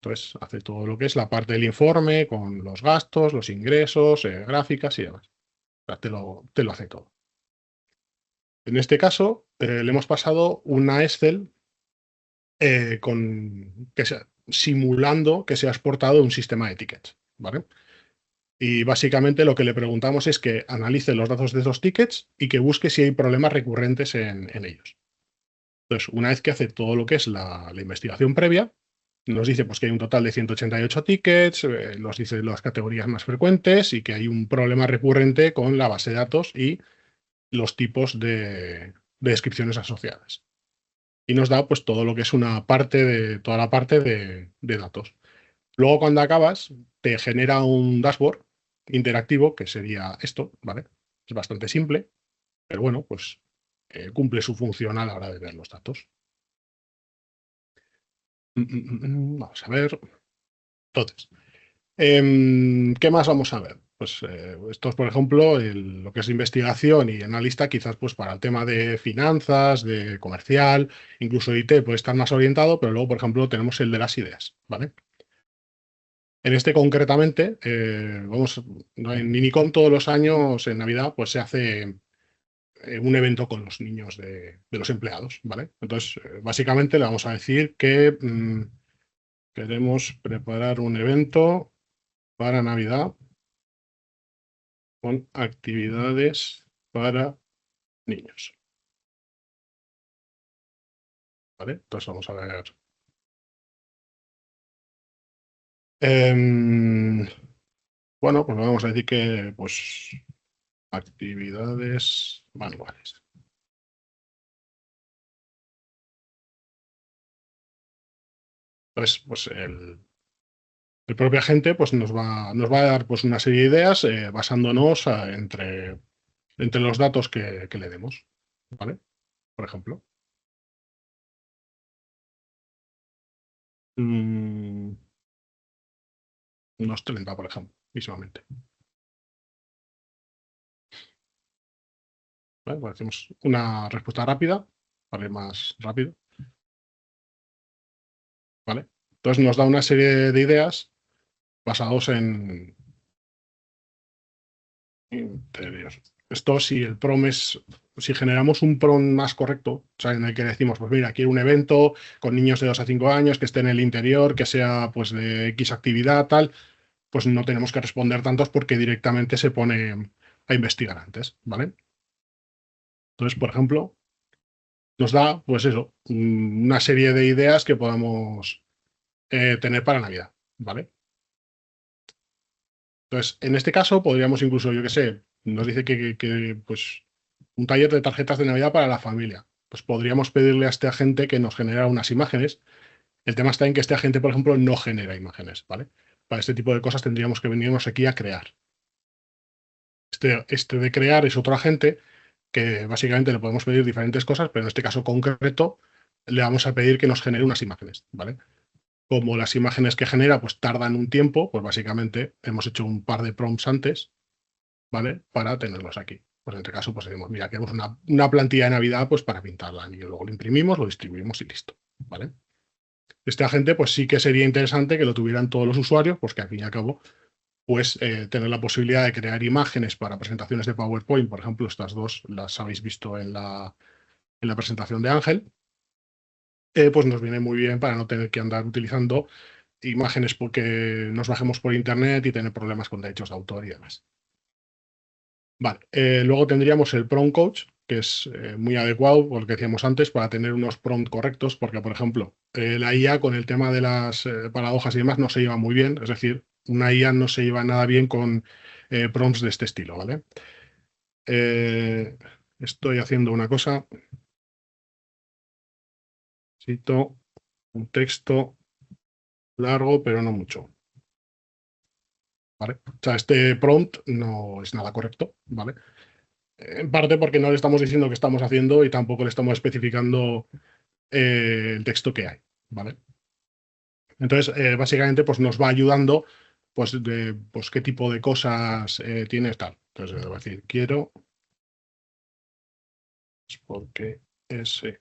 Entonces hace todo lo que es la parte del informe con los gastos, los ingresos, gráficas y demás. O sea, te lo hace todo. En este caso, le hemos pasado una Excel simulando que se ha exportado un sistema de tickets, ¿vale? Y básicamente lo que le preguntamos es que analice los datos de esos tickets y que busque si hay problemas recurrentes en ellos. Entonces, una vez que hace todo lo que es la investigación previa, nos dice pues, que hay un total de 188 tickets, nos dice las categorías más frecuentes y que hay un problema recurrente con la base de datos y los tipos de descripciones asociadas. Y nos da pues todo lo que es toda la parte de datos. Luego, cuando acabas, te genera un dashboard interactivo, que sería esto, ¿vale? Es bastante simple, pero bueno, pues cumple su función a la hora de ver los datos. Vamos a ver. Entonces, ¿qué más vamos a ver? Pues esto es, por ejemplo, lo que es investigación y analista, quizás pues para el tema de finanzas, de comercial, incluso IT puede estar más orientado, pero luego, por ejemplo, tenemos el de las ideas, ¿vale? En este concretamente, en Ninicom todos los años, en Navidad, pues se hace un evento con los niños de los empleados, ¿vale? Entonces, básicamente le vamos a decir que queremos preparar un evento para Navidad con actividades para niños. ¿Vale? Entonces vamos a ver. Bueno, pues vamos a decir que pues actividades manuales. Entonces, pues el propio agente pues nos va a dar pues una serie de ideas basándonos entre los datos que le demos. ¿Vale? Por ejemplo. Unos 30, por ejemplo, mismamente. ¿Vale? Pues hacemos una respuesta rápida, para ir más rápido. ¿Vale? Entonces nos da una serie de ideas basados en interior. Esto si el si generamos un PROM más correcto, o sea, en el que decimos, pues mira, quiero un evento con niños de 2 a 5 años que esté en el interior, que sea pues de X actividad, tal, pues no tenemos que responder tantos porque directamente se pone a investigar antes, ¿vale? Entonces, por ejemplo, nos da, pues eso, una serie de ideas que podamos tener para Navidad, ¿vale? Entonces, en este caso podríamos incluso, yo qué sé, nos dice que pues un taller de tarjetas de Navidad para la familia. Pues podríamos pedirle a este agente que nos generara unas imágenes. El tema está en que este agente, por ejemplo, no genera imágenes, ¿vale? Para este tipo de cosas tendríamos que venirnos aquí a crear. Este de crear es otro agente que básicamente le podemos pedir diferentes cosas, pero en este caso concreto le vamos a pedir que nos genere unas imágenes, ¿vale? Como las imágenes que genera pues tardan un tiempo, pues básicamente hemos hecho un par de prompts antes, ¿vale? Para tenerlos aquí. Pues en este caso, pues decimos, mira, queremos una plantilla de Navidad pues para pintarla y luego lo imprimimos, lo distribuimos y listo, ¿vale? Este agente pues sí que sería interesante que lo tuvieran todos los usuarios, pues que al fin y al cabo pues tener la posibilidad de crear imágenes para presentaciones de PowerPoint, por ejemplo, estas dos las habéis visto en la presentación de Ángel, pues nos viene muy bien para no tener que andar utilizando imágenes porque nos bajemos por internet y tener problemas con derechos de autor y demás. Vale, luego tendríamos el prompt coach, que es muy adecuado, por lo que decíamos antes, para tener unos prompts correctos, porque, por ejemplo, la IA con el tema de las paradojas y demás no se lleva muy bien, es decir, una IA no se lleva nada bien con prompts de este estilo, ¿vale? Estoy haciendo una cosa. Necesito un texto largo, pero no mucho. ¿Vale? O sea, este prompt no es nada correcto, ¿vale? En parte porque no le estamos diciendo qué estamos haciendo y tampoco le estamos especificando el texto que hay, ¿vale? Entonces, básicamente, pues nos va ayudando, pues, pues qué tipo de cosas tienes tal. Entonces, le voy a decir, quiero, es porque ese,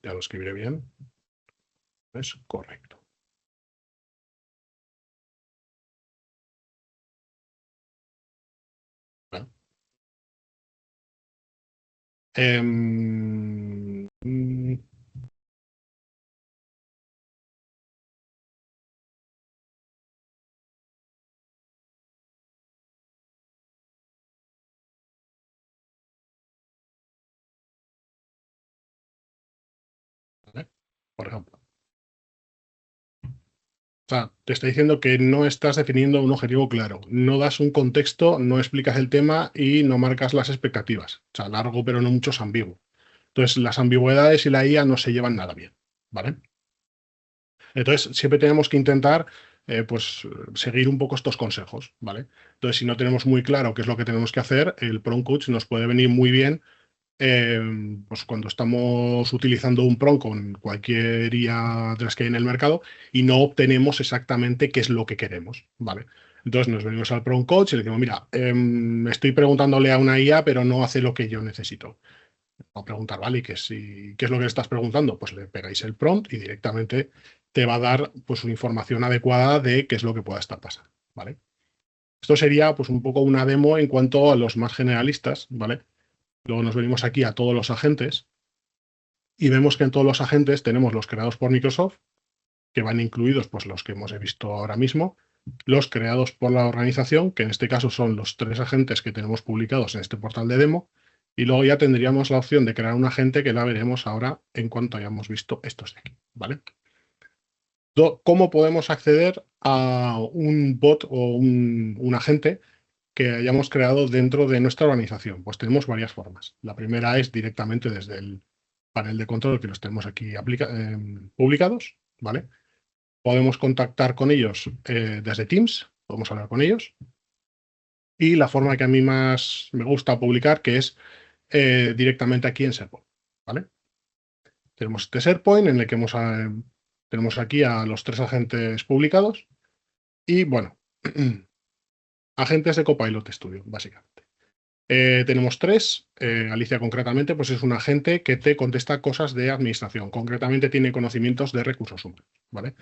ya lo escribiré bien, es correcto. ¿Vale? ¿Vale? Por ejemplo. O sea, te está diciendo que no estás definiendo un objetivo claro, no das un contexto, no explicas el tema y no marcas las expectativas. O sea, largo pero no mucho es ambiguo. Entonces, las ambigüedades y la IA no se llevan nada bien, ¿vale? Entonces, siempre tenemos que intentar, pues, seguir un poco estos consejos, ¿vale? Entonces, si no tenemos muy claro qué es lo que tenemos que hacer, el prompt coach nos puede venir muy bien pues cuando estamos utilizando un prompt con cualquier IA de las que hay en el mercado y no obtenemos exactamente qué es lo que queremos, ¿vale? Entonces nos venimos al prompt coach y le decimos, mira, estoy preguntándole a una IA, pero no hace lo que yo necesito. Va a preguntar, vale, ¿qué es lo que le estás preguntando? Pues le pegáis el prompt y directamente te va a dar pues una información adecuada de qué es lo que pueda estar pasando, ¿vale? Esto sería pues un poco una demo en cuanto a los más generalistas, ¿vale? Luego nos venimos aquí a todos los agentes y vemos que en todos los agentes tenemos los creados por Microsoft, que van incluidos pues los que hemos visto ahora mismo, los creados por la organización, que en este caso son los 3 agentes que tenemos publicados en este portal de demo, y luego ya tendríamos la opción de crear un agente que la veremos ahora en cuanto hayamos visto estos de aquí, ¿vale? ¿Cómo podemos acceder a un bot o un agente que hayamos creado dentro de nuestra organización? Pues tenemos varias formas. La primera es directamente desde el panel de control que los tenemos aquí publicados, ¿vale? Podemos contactar con ellos desde Teams, podemos hablar con ellos. Y la forma que a mí más me gusta publicar, que es directamente aquí en SharePoint, ¿vale? Tenemos este SharePoint en el que tenemos aquí a los 3 agentes publicados y, bueno, agentes de Copilot Studio, básicamente. Tenemos 3. Alicia, concretamente, pues es un agente que te contesta cosas de administración. Concretamente, tiene conocimientos de recursos humanos, ¿vale?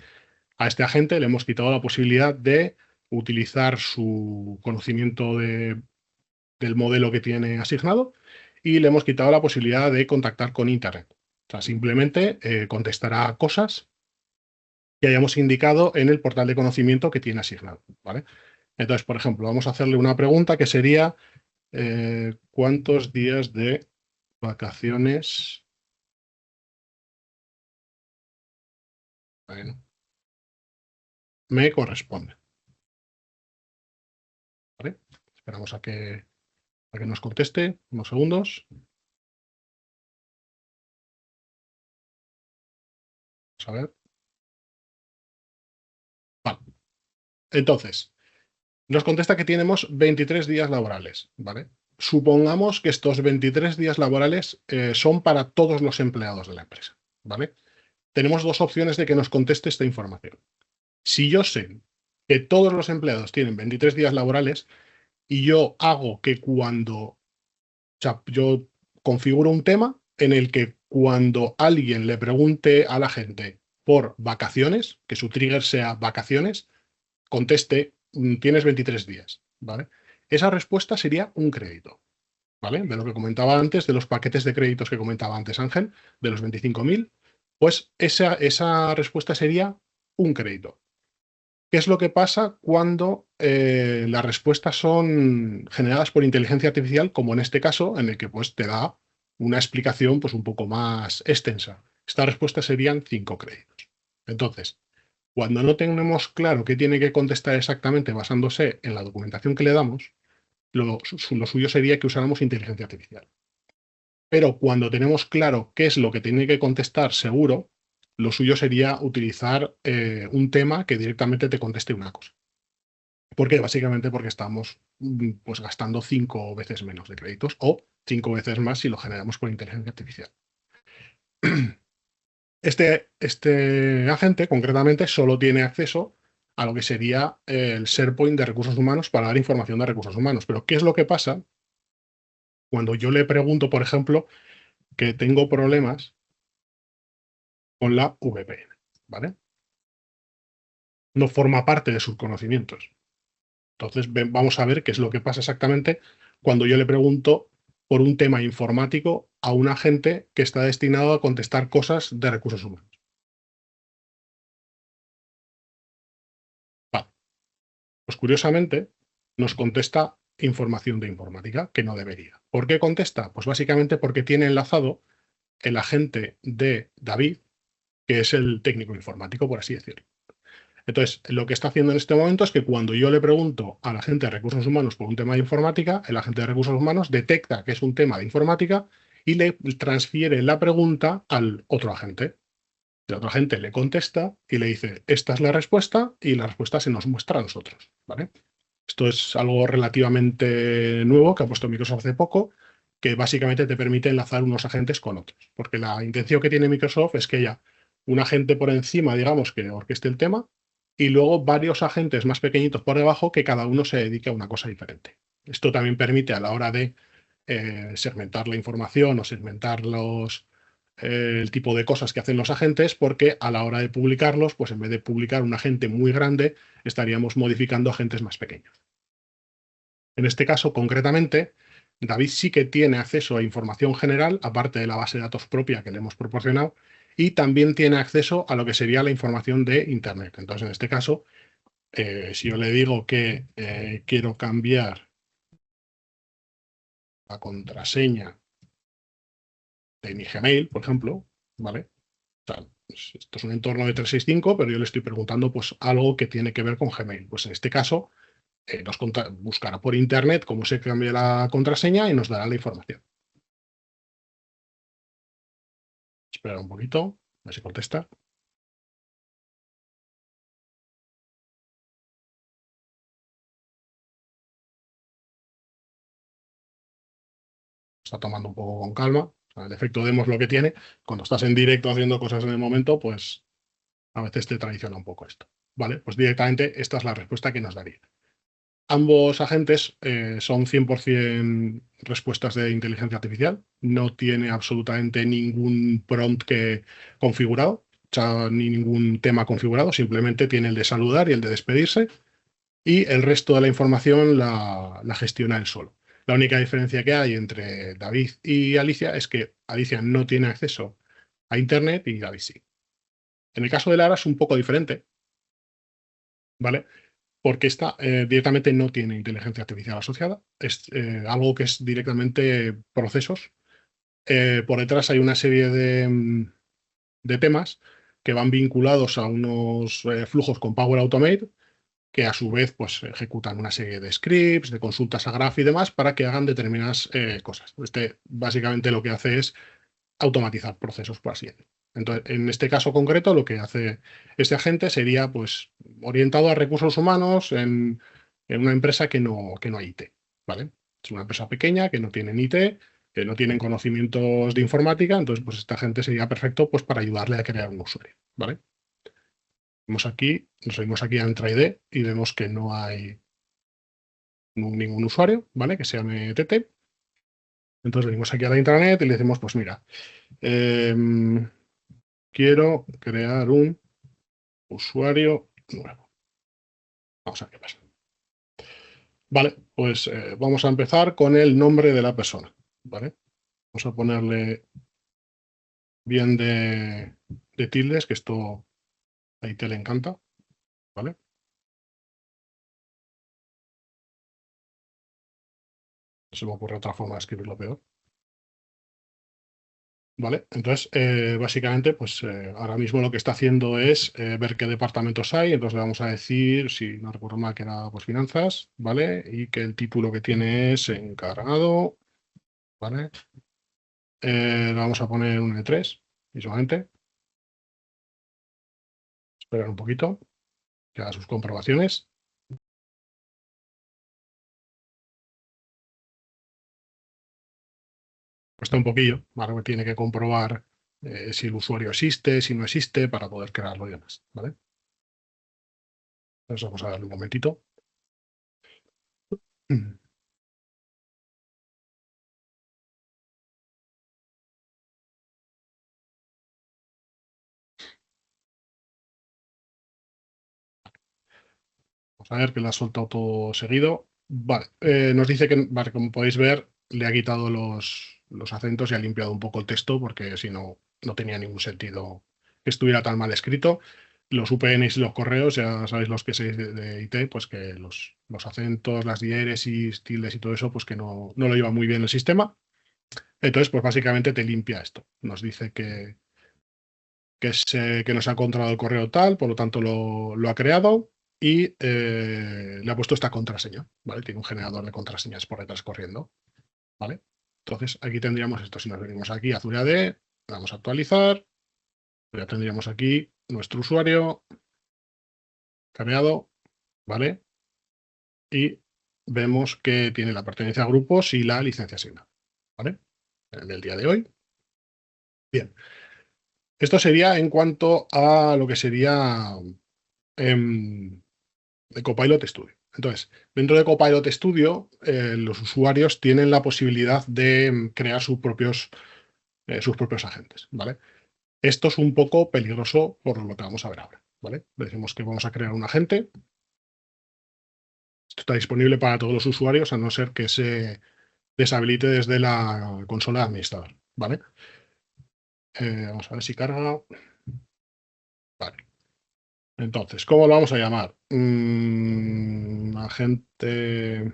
A este agente le hemos quitado la posibilidad de utilizar su conocimiento del modelo que tiene asignado y le hemos quitado la posibilidad de contactar con Internet. O sea, simplemente contestará cosas que hayamos indicado en el portal de conocimiento que tiene asignado, ¿vale? Entonces, por ejemplo, vamos a hacerle una pregunta que sería ¿cuántos días de vacaciones? Bueno, me corresponde. ¿Vale? Esperamos a que nos conteste unos segundos. Vamos a ver. Vale. Entonces, nos contesta que tenemos 23 días laborales, ¿vale? Supongamos que estos 23 días laborales son para todos los empleados de la empresa, ¿vale? Tenemos 2 opciones de que nos conteste esta información. Si yo sé que todos los empleados tienen 23 días laborales y yo hago que o sea, yo configuro un tema en el que cuando alguien le pregunte a la gente por vacaciones, que su trigger sea vacaciones, conteste, tienes 23 días, ¿vale? Esa respuesta sería un crédito, ¿vale? De lo que comentaba antes, de los paquetes de créditos que comentaba antes Ángel, de los 25.000, pues esa respuesta sería un crédito. ¿Qué es lo que pasa cuando las respuestas son generadas por inteligencia artificial, como en este caso, en el que pues, te da una explicación pues, un poco más extensa? Esta respuesta serían 5 créditos. Entonces, cuando no tenemos claro qué tiene que contestar exactamente basándose en la documentación que le damos, lo suyo sería que usáramos inteligencia artificial. Pero cuando tenemos claro qué es lo que tiene que contestar seguro, lo suyo sería utilizar un tema que directamente te conteste una cosa. ¿Por qué? Básicamente porque estamos pues, gastando 5 veces menos de créditos o 5 veces más si lo generamos con inteligencia artificial. Este agente, concretamente, solo tiene acceso a lo que sería el SharePoint de recursos humanos para dar información de recursos humanos. Pero, ¿qué es lo que pasa cuando yo le pregunto, por ejemplo, que tengo problemas con la VPN? ¿Vale? No forma parte de sus conocimientos. Entonces, vamos a ver qué es lo que pasa exactamente cuando yo le pregunto por un tema informático a un agente que está destinado a contestar cosas de recursos humanos. Vale. Pues curiosamente, nos contesta información de informática que no debería. ¿Por qué contesta? Pues básicamente porque tiene enlazado el agente de David, que es el técnico informático, por así decirlo. Entonces, lo que está haciendo en este momento es que cuando yo le pregunto al agente de recursos humanos por un tema de informática, el agente de recursos humanos detecta que es un tema de informática y le transfiere la pregunta al otro agente. El otro agente le contesta y le dice, esta es la respuesta, y la respuesta se nos muestra a nosotros, ¿vale? Esto es algo relativamente nuevo que ha puesto Microsoft hace poco, que básicamente te permite enlazar unos agentes con otros. Porque la intención que tiene Microsoft es que haya un agente por encima, digamos, que orqueste el tema, y luego varios agentes más pequeñitos por debajo que cada uno se dedique a una cosa diferente. Esto también permite a la hora de segmentar la información o segmentar el tipo de cosas que hacen los agentes, porque a la hora de publicarlos, pues en vez de publicar un agente muy grande, estaríamos modificando agentes más pequeños. En este caso, concretamente, David sí que tiene acceso a información general, aparte de la base de datos propia que le hemos proporcionado, y también tiene acceso a lo que sería la información de Internet. Entonces, en este caso, si yo le digo que quiero cambiar la contraseña de mi Gmail, por ejemplo, ¿vale? O sea, esto es un entorno de 365, pero yo le estoy preguntando pues algo que tiene que ver con Gmail. Pues en este caso, buscará por internet cómo se cambia la contraseña y nos dará la información. Esperar un poquito, a ver si contesta. Está tomando un poco con calma. O sea, el efecto demo es lo que tiene. Cuando estás en directo haciendo cosas en el momento, pues a veces te traiciona un poco esto. ¿Vale? Pues directamente esta es la respuesta que nos daría. Ambos agentes son 100% respuestas de inteligencia artificial. No tiene absolutamente ningún prompt configurado, o sea, ni ningún tema configurado. Simplemente tiene el de saludar y el de despedirse. Y el resto de la información la gestiona él solo. La única diferencia que hay entre David y Alicia es que Alicia no tiene acceso a Internet y David sí. En el caso de Lara es un poco diferente, ¿vale? Porque esta directamente no tiene inteligencia artificial asociada, es algo que es directamente procesos. Por detrás hay una serie de temas que van vinculados a unos flujos con Power Automate, que a su vez pues, ejecutan una serie de scripts, de consultas a graph y demás para que hagan determinadas cosas. Básicamente lo que hace es automatizar procesos, por así decirlo. Entonces, en este caso concreto, lo que hace este agente sería pues, orientado a recursos humanos en una empresa que no hay IT, ¿vale? Es una empresa pequeña que no tienen IT, que no tienen conocimientos de informática, entonces pues este agente sería perfecto pues, para ayudarle a crear un usuario, ¿vale? Nos seguimos aquí a Entra ID y vemos que no hay ningún usuario, ¿vale? Que se llame TT. Entonces venimos aquí a la intranet y le decimos, pues mira, quiero crear un usuario nuevo. Vamos a ver qué pasa. Vale, pues vamos a empezar con el nombre de la persona, ¿vale? Vamos a ponerle bien de tildes, que esto a IT le encanta, ¿vale? No se me ocurre otra forma de escribirlo peor. ¿vale? Entonces, básicamente, pues ahora mismo lo que está haciendo es ver qué departamentos hay. Entonces le vamos a decir, si no recuerdo mal, que era pues finanzas, ¿vale? Y que el título que tiene es encargado, ¿vale? Le vamos a poner un E3, visualmente. Esperar un poquito, que haga sus comprobaciones. Cuesta un poquillo, ¿vale? Porque tiene que comprobar si el usuario existe, si no existe, para poder crearlo y demás, ¿vale? Entonces vamos a darle un momentito. Vamos a ver que lo ha soltado todo seguido. Vale, nos dice que, vale, como podéis ver, le ha quitado los acentos y ha limpiado un poco el texto porque si no, no tenía ningún sentido que estuviera tan mal escrito. Los UPNs y los correos, ya sabéis los que seis de IT, pues que los acentos, las diéresis, tildes y todo eso, pues que no lo lleva muy bien el sistema. Entonces, pues básicamente te limpia esto. Nos dice que no se ha encontrado el correo tal, por lo tanto lo ha creado y le ha puesto esta contraseña, ¿vale? Tiene un generador de contraseñas por detrás corriendo, ¿vale? Entonces aquí tendríamos esto. Si nos venimos aquí a Azure AD, le damos a actualizar, ya tendríamos aquí nuestro usuario creado, ¿vale? Y vemos que tiene la pertenencia a grupos y la licencia asignada, ¿vale? En el día de hoy. Bien. Esto sería en cuanto a lo que sería de Copilot Studio. Entonces, dentro de Copilot Studio, los usuarios tienen la posibilidad de crear sus propios agentes, ¿vale? Esto es un poco peligroso por lo que vamos a ver ahora, ¿vale? Decimos que vamos a crear un agente. Esto está disponible para todos los usuarios, a no ser que se deshabilite desde la consola de administrador, ¿vale? Vamos a ver si carga. Vale. Entonces, ¿cómo lo vamos a llamar? Agente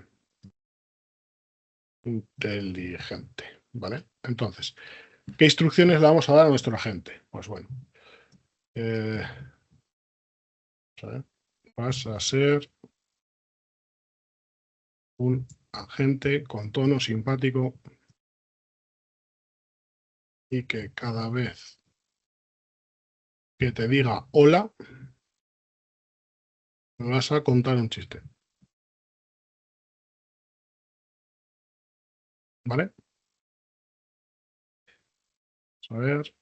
inteligente, ¿vale? Entonces, ¿qué instrucciones le vamos a dar a nuestro agente? Pues bueno, vas a ser un agente con tono simpático y que cada vez que te diga hola, me vas a contar un chiste, ¿vale? A ver,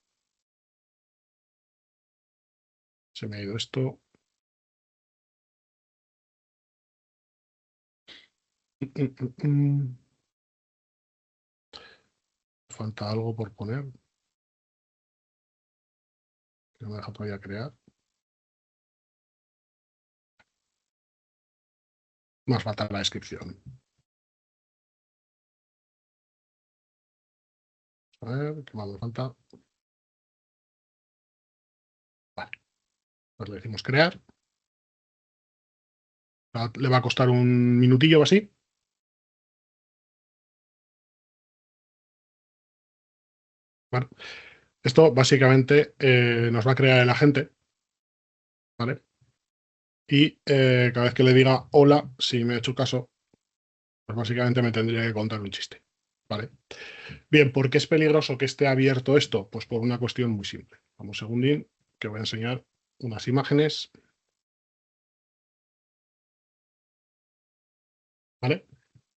se me ha ido esto. Falta algo por poner. Que no me deja todavía crear. Más falta la descripción. A ver, ¿qué más me falta? Vale. Pues le decimos crear. Le va a costar un minutillo o así. Bueno, esto básicamente nos va a crear el agente, ¿vale? Y cada vez que le diga hola, si me he hecho caso, pues básicamente me tendría que contar un chiste, ¿vale? Bien, ¿por qué es peligroso que esté abierto esto? Pues por una cuestión muy simple. Vamos un segundín, que voy a enseñar unas imágenes, ¿vale?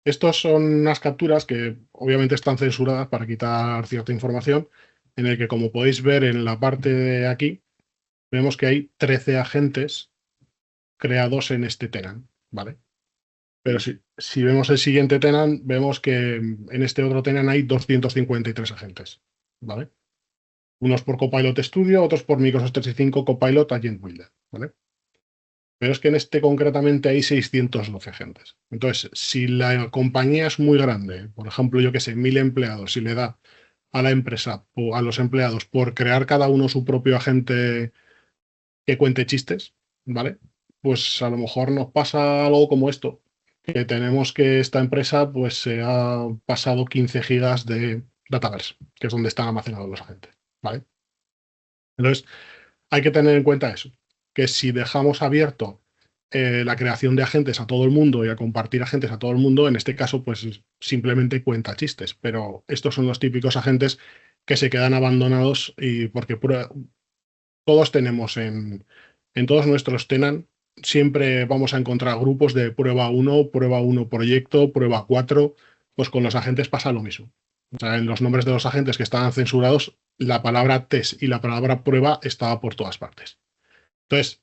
Estos son unas capturas que obviamente están censuradas para quitar cierta información, en el que, como podéis ver en la parte de aquí, vemos que hay 13 agentes creados en este tenant, ¿vale? Pero si vemos el siguiente tenant, vemos que en este otro tenant hay 253 agentes, ¿vale? Unos por Copilot Studio, otros por Microsoft 365 Copilot Agent Builder, ¿vale? Pero es que en este concretamente hay 612 agentes. Entonces, si la compañía es muy grande, por ejemplo, yo que sé, 1000 empleados, si le da a la empresa o a los empleados por crear cada uno su propio agente que cuente chistes, ¿vale? Pues a lo mejor nos pasa algo como esto, que tenemos que esta empresa pues se ha pasado 15 gigas de Dataverse, que es donde están almacenados los agentes, ¿vale? Entonces, hay que tener en cuenta eso, que si dejamos abierto la creación de agentes a todo el mundo y a compartir agentes a todo el mundo, en este caso, pues simplemente cuenta chistes, pero estos son los típicos agentes que se quedan abandonados y porque todos tenemos en todos nuestros tenant, siempre vamos a encontrar grupos de prueba 1 proyecto, prueba 4, pues con los agentes pasa lo mismo. O sea, en los nombres de los agentes que estaban censurados, la palabra test y la palabra prueba estaba por todas partes. Entonces,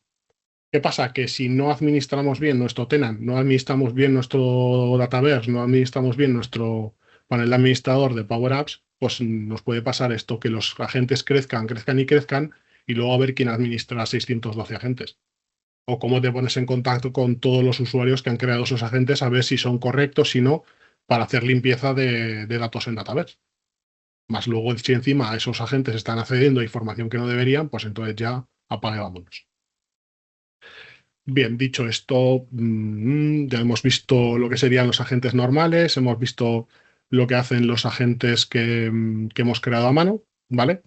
¿qué pasa? Que si no administramos bien nuestro tenant, no administramos bien nuestro Dataverse, no administramos bien nuestro panel de administrador de Power Apps, pues nos puede pasar esto, que los agentes crezcan y luego a ver quién administra 612 agentes. O cómo te pones en contacto con todos los usuarios que han creado esos agentes a ver si son correctos, si no, para hacer limpieza de datos en Dataverse. Más luego, si encima esos agentes están accediendo a información que no deberían, pues entonces ya apague vámonos. Bien, dicho esto, ya hemos visto lo que serían los agentes normales, hemos visto lo que hacen los agentes que hemos creado a mano, ¿vale?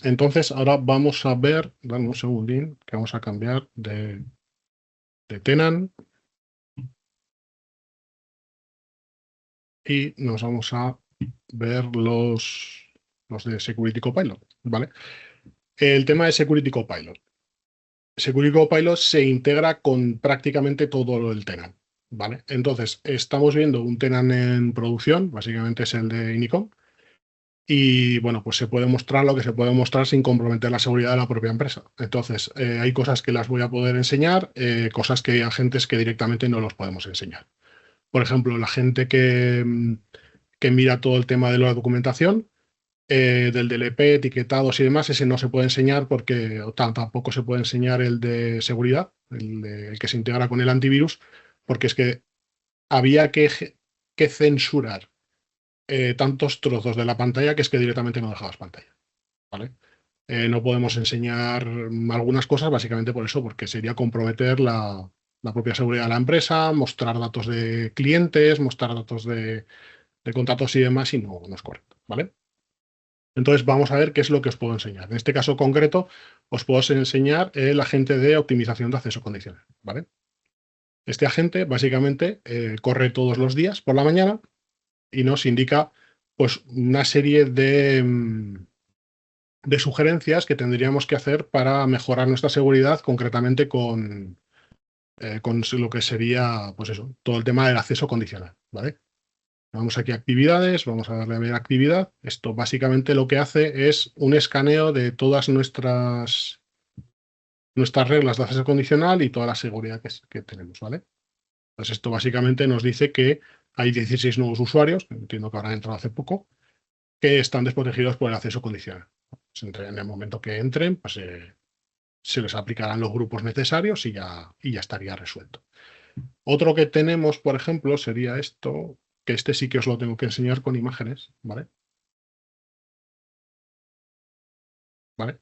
Entonces, ahora vamos a ver, dame un segundín, que vamos a cambiar de tenant y nos vamos a ver los de Security Copilot, ¿vale? El tema de Security Copilot. Security Copilot se integra con prácticamente todo el tenant, ¿vale? Entonces, estamos viendo un tenant en producción, básicamente es el de Inicom, y bueno, pues se puede mostrar lo que se puede mostrar sin comprometer la seguridad de la propia empresa. Entonces, hay cosas que las voy a poder enseñar, cosas que hay agentes que directamente no los podemos enseñar. Por ejemplo, la gente que mira todo el tema de la documentación, del DLP, etiquetados y demás, ese no se puede enseñar porque tampoco se puede enseñar el de seguridad, el que se integra con el antivirus, porque es que había que censurar tantos trozos de la pantalla que es que directamente no dejabas pantalla, ¿vale? No podemos enseñar algunas cosas básicamente por eso, porque sería comprometer la propia seguridad de la empresa, mostrar datos de clientes, mostrar datos de contratos y demás, y no es correcto, ¿vale? Entonces vamos a ver qué es lo que os puedo enseñar. En este caso concreto, os puedo enseñar el agente de optimización de acceso condicional, ¿vale? Este agente básicamente corre todos los días por la mañana y nos indica pues una serie de sugerencias que tendríamos que hacer para mejorar nuestra seguridad, concretamente con lo que sería, pues eso, todo el tema del acceso condicional, ¿vale? Vamos aquí a actividades, vamos a darle a ver actividad. Esto básicamente lo que hace es un escaneo de todas nuestras reglas de acceso condicional y toda la seguridad que tenemos, ¿vale? Entonces esto básicamente nos dice que hay 16 nuevos usuarios, que entiendo que habrán entrado hace poco, que están desprotegidos por el acceso condicional. Pues en el momento que entren, pues se les aplicarán los grupos necesarios y ya estaría resuelto. Otro que tenemos, por ejemplo, sería esto, que este sí que os lo tengo que enseñar con imágenes, ¿vale? ¿Vale?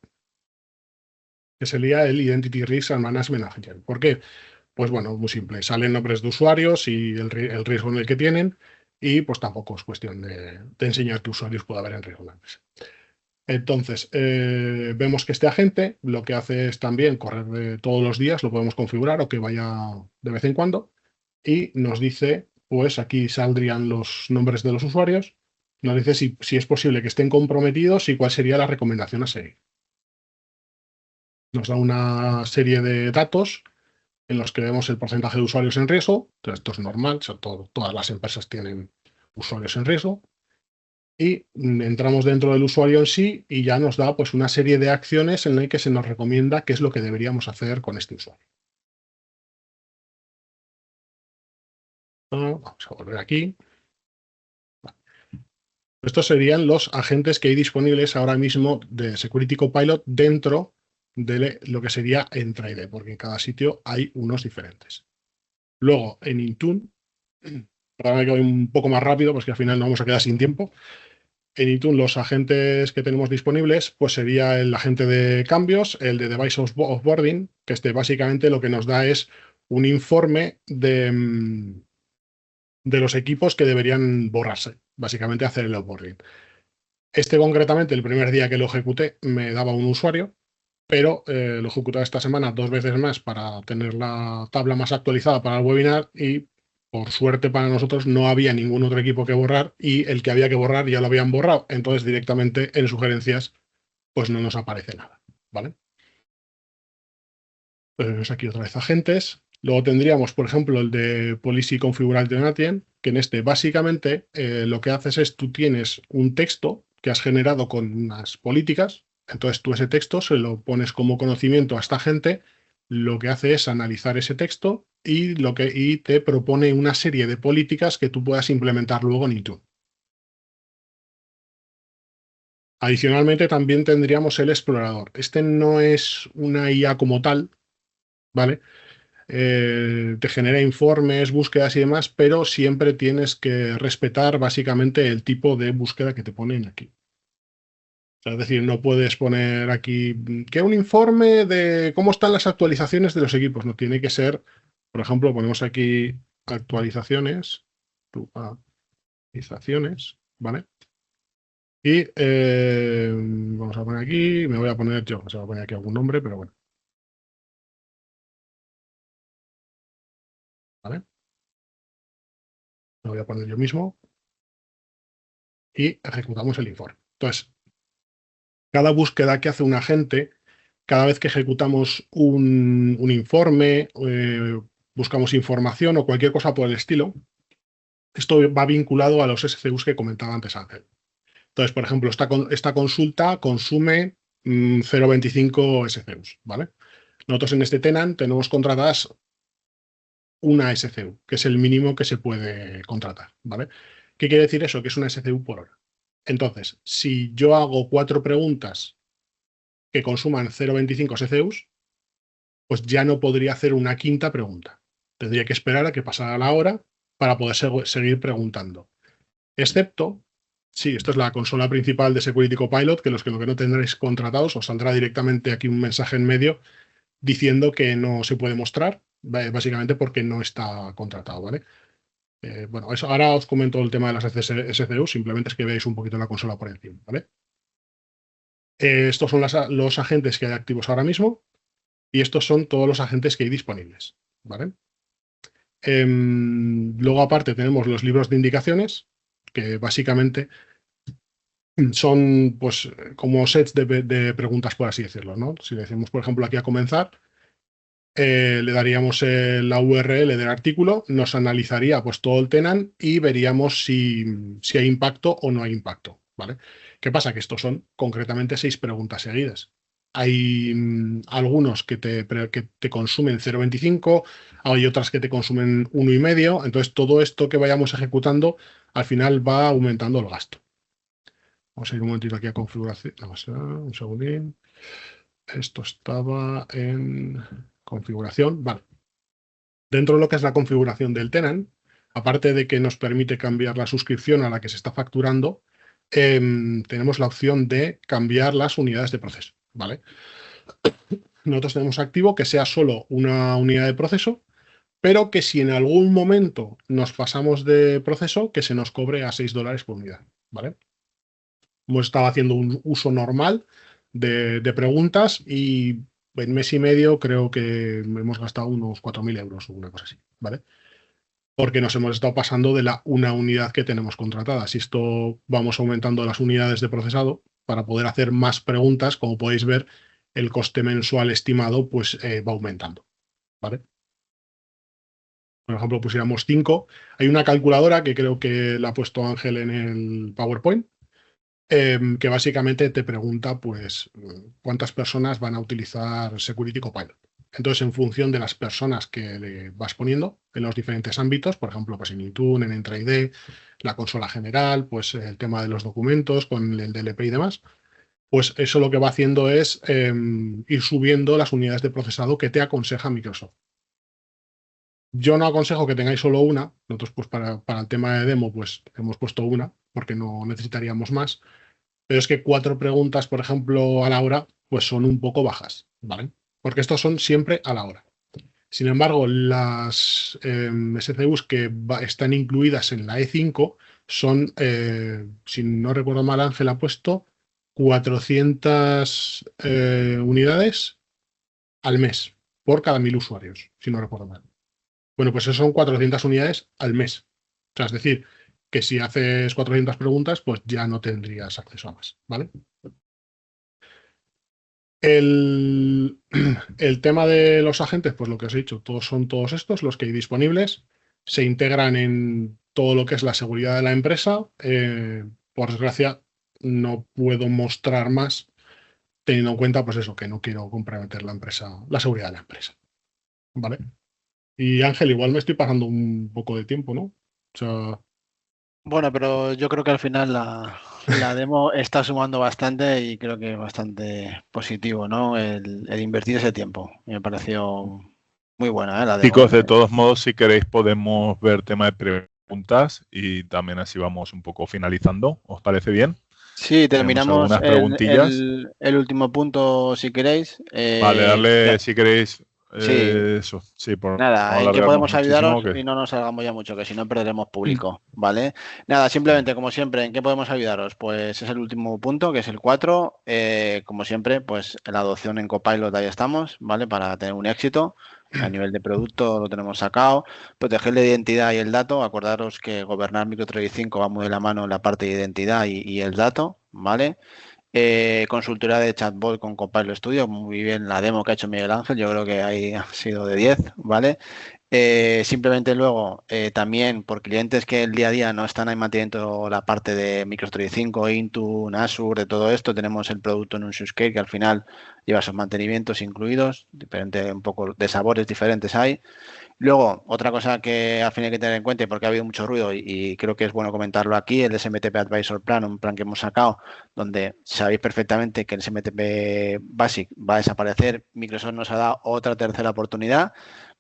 Que sería el Identity Risk and Management Agent. ¿Por qué? Pues bueno, muy simple. Salen nombres de usuarios y el riesgo en el que tienen y pues tampoco es cuestión de enseñar qué usuarios puede haber en riesgo en la empresa. Entonces, vemos que este agente lo que hace es también correr todos los días, lo podemos configurar o que vaya de vez en cuando y nos dice, pues aquí saldrían los nombres de los usuarios, nos dice si es posible que estén comprometidos y cuál sería la recomendación a seguir. Nos da una serie de datos en los que vemos el porcentaje de usuarios en riesgo. Entonces, esto es normal, todas las empresas tienen usuarios en riesgo. Y entramos dentro del usuario en sí y ya nos da pues una serie de acciones en las que se nos recomienda qué es lo que deberíamos hacer con este usuario. Vamos a volver aquí. Estos serían los agentes que hay disponibles ahora mismo de Security Copilot dentro de lo que sería Entra-ID, porque en cada sitio hay unos diferentes. Luego, en Intune, ahora que voy un poco más rápido, porque al final no vamos a quedar sin tiempo. En Intune, los agentes que tenemos disponibles, pues sería el agente de cambios, el de Device Offboarding, que básicamente lo que nos da es un informe de los equipos que deberían borrarse, básicamente hacer el onboarding. Este concretamente, el primer día que lo ejecuté, me daba un usuario, pero lo he ejecutado esta semana 2 veces más para tener la tabla más actualizada para el webinar y, por suerte para nosotros, no había ningún otro equipo que borrar y el que había que borrar ya lo habían borrado. Entonces, directamente en sugerencias, pues no nos aparece nada, ¿vale? Pues aquí otra vez agentes. Luego tendríamos, por ejemplo, el de Policy Configure Alternative, que en este básicamente lo que haces es tú tienes un texto que has generado con unas políticas, entonces tú ese texto se lo pones como conocimiento a esta gente, lo que hace es analizar ese texto y te propone una serie de políticas que tú puedas implementar luego en Intune. Adicionalmente también tendríamos el explorador. Este no es una IA como tal, ¿vale? Te genera informes, búsquedas y demás, pero siempre tienes que respetar básicamente el tipo de búsqueda que te ponen aquí. O sea, es decir, no puedes poner aquí que un informe de cómo están las actualizaciones de los equipos. No tiene que ser, por ejemplo, ponemos aquí actualizaciones, ¿vale? Y vamos a poner aquí, me voy a poner yo, se va a poner aquí algún nombre, pero bueno. ¿Vale? Lo voy a poner yo mismo y ejecutamos el informe. Entonces, cada búsqueda que hace un agente, cada vez que ejecutamos un informe, buscamos información o cualquier cosa por el estilo, esto va vinculado a los SCUs que comentaba antes Ángel. Entonces, por ejemplo, esta consulta consume 0,25 SCUs, ¿vale? Nosotros en este tenant tenemos contratadas una SCU, que es el mínimo que se puede contratar, ¿vale? ¿Qué quiere decir eso? Que es una SCU por hora. Entonces, si yo hago 4 preguntas que consuman 0,25 SCUs, pues ya no podría hacer una quinta pregunta. Tendría que esperar a que pasara la hora para poder seguir preguntando. Excepto, sí, esto es la consola principal de Security Copilot, que lo que no tendréis contratados, os saldrá directamente aquí un mensaje en medio diciendo que no se puede mostrar, básicamente porque no está contratado, ¿vale? Bueno, eso, ahora os comento el tema de las SCU, simplemente es que veáis un poquito la consola por encima, ¿vale? Estos son los agentes que hay activos ahora mismo y estos son todos los agentes que hay disponibles, ¿vale? Luego, aparte, tenemos los libros de indicaciones, que básicamente son pues como sets de preguntas, por así decirlo, ¿no? Si le decimos, por ejemplo, aquí a comenzar, le daríamos la URL del artículo, nos analizaría pues todo el tenant y veríamos si hay impacto o no hay impacto, ¿vale? ¿Qué pasa? Que estos son concretamente 6 preguntas seguidas. Hay algunos que te consumen 0,25, hay otras que te consumen 1,5, entonces todo esto que vayamos ejecutando al final va aumentando el gasto. Vamos a ir un momentito aquí a configuración, vamos a ver, un segundín. Esto estaba en configuración, vale. Dentro de lo que es la configuración del tenant, aparte de que nos permite cambiar la suscripción a la que se está facturando, tenemos la opción de cambiar las unidades de proceso, ¿vale? Nosotros tenemos activo que sea solo una unidad de proceso, pero que si en algún momento nos pasamos de proceso, que se nos cobre a $6 por unidad, ¿vale? Hemos estado haciendo un uso normal de preguntas y en mes y medio creo que hemos gastado unos 4.000 euros o una cosa así, ¿vale? Porque nos hemos estado pasando de una unidad que tenemos contratada. Si esto vamos aumentando las unidades de procesado para poder hacer más preguntas, como podéis ver, el coste mensual estimado pues va aumentando, ¿vale? Por ejemplo, pusiéramos 5. Hay una calculadora que creo que la ha puesto Ángel en el PowerPoint, que básicamente te pregunta pues cuántas personas van a utilizar Security Copilot. Entonces, en función de las personas que le vas poniendo en los diferentes ámbitos, por ejemplo, pues en Intune, en Entra ID, la consola general, pues el tema de los documentos con el DLP y demás, pues eso lo que va haciendo es ir subiendo las unidades de procesado que te aconseja Microsoft. Yo no aconsejo que tengáis solo una. Nosotros, pues para el tema de demo, pues hemos puesto una, porque no necesitaríamos más. Pero es que 4 preguntas, por ejemplo, a la hora, pues son un poco bajas, ¿vale? Porque estos son siempre a la hora. Sin embargo, las SCUs que están incluidas en la E5 son, si no recuerdo mal, Ángel ha puesto 400 unidades al mes por cada 1000 usuarios, si no recuerdo mal. Bueno, pues eso son 400 unidades al mes. O sea, es decir, que si haces 400 preguntas, pues ya no tendrías acceso a más, ¿vale? El tema de los agentes, pues lo que os he dicho, son todos estos los que hay disponibles, se integran en todo lo que es la seguridad de la empresa. Por desgracia, no puedo mostrar más, teniendo en cuenta, pues eso, que no quiero comprometer la seguridad de la empresa, ¿vale? Y Ángel, igual me estoy pasando un poco de tiempo, ¿no? O sea, Bueno, pero yo creo que al final la demo está sumando bastante y creo que es bastante positivo, ¿no? El invertir ese tiempo. Me pareció muy buena, la demo. Chicos, de todos modos, si queréis podemos ver tema de preguntas y también así vamos un poco finalizando. ¿Os parece bien? Sí, terminamos algunas preguntillas. el último punto si queréis. Vale, darle si queréis Sí. eso. Sí, por Nada, no en qué podemos muchísimo, ayudaros y no nos salgamos ya mucho, que si no perderemos público, ¿vale? Nada, simplemente, como siempre, ¿en qué podemos ayudaros? Pues es el último punto, que es el 4. Como siempre, pues en la adopción en Copilot ahí estamos, ¿vale? Para tener un éxito. A nivel de producto lo tenemos sacado. Proteger la identidad y el dato. Acordaros que gobernar MicroTrader va muy de la mano en la parte de identidad y el dato, ¿vale? Consultoría de chatbot con Copilot Studio, muy bien la demo que ha hecho Miguel Ángel, yo creo que ahí ha sido de 10, ¿vale? Simplemente luego, también por clientes que el día a día no están ahí manteniendo la parte de MicroStrategy 5, Intune, Azure, de todo esto, tenemos el producto en un SUSE que al final lleva sus mantenimientos incluidos, un poco de sabores diferentes hay. Luego, otra cosa que al fin hay que tener en cuenta, porque ha habido mucho ruido y creo que es bueno comentarlo aquí, el SMTP Advisor Plan, un plan que hemos sacado, donde sabéis perfectamente que el SMTP Basic va a desaparecer. Microsoft nos ha dado otra tercera oportunidad,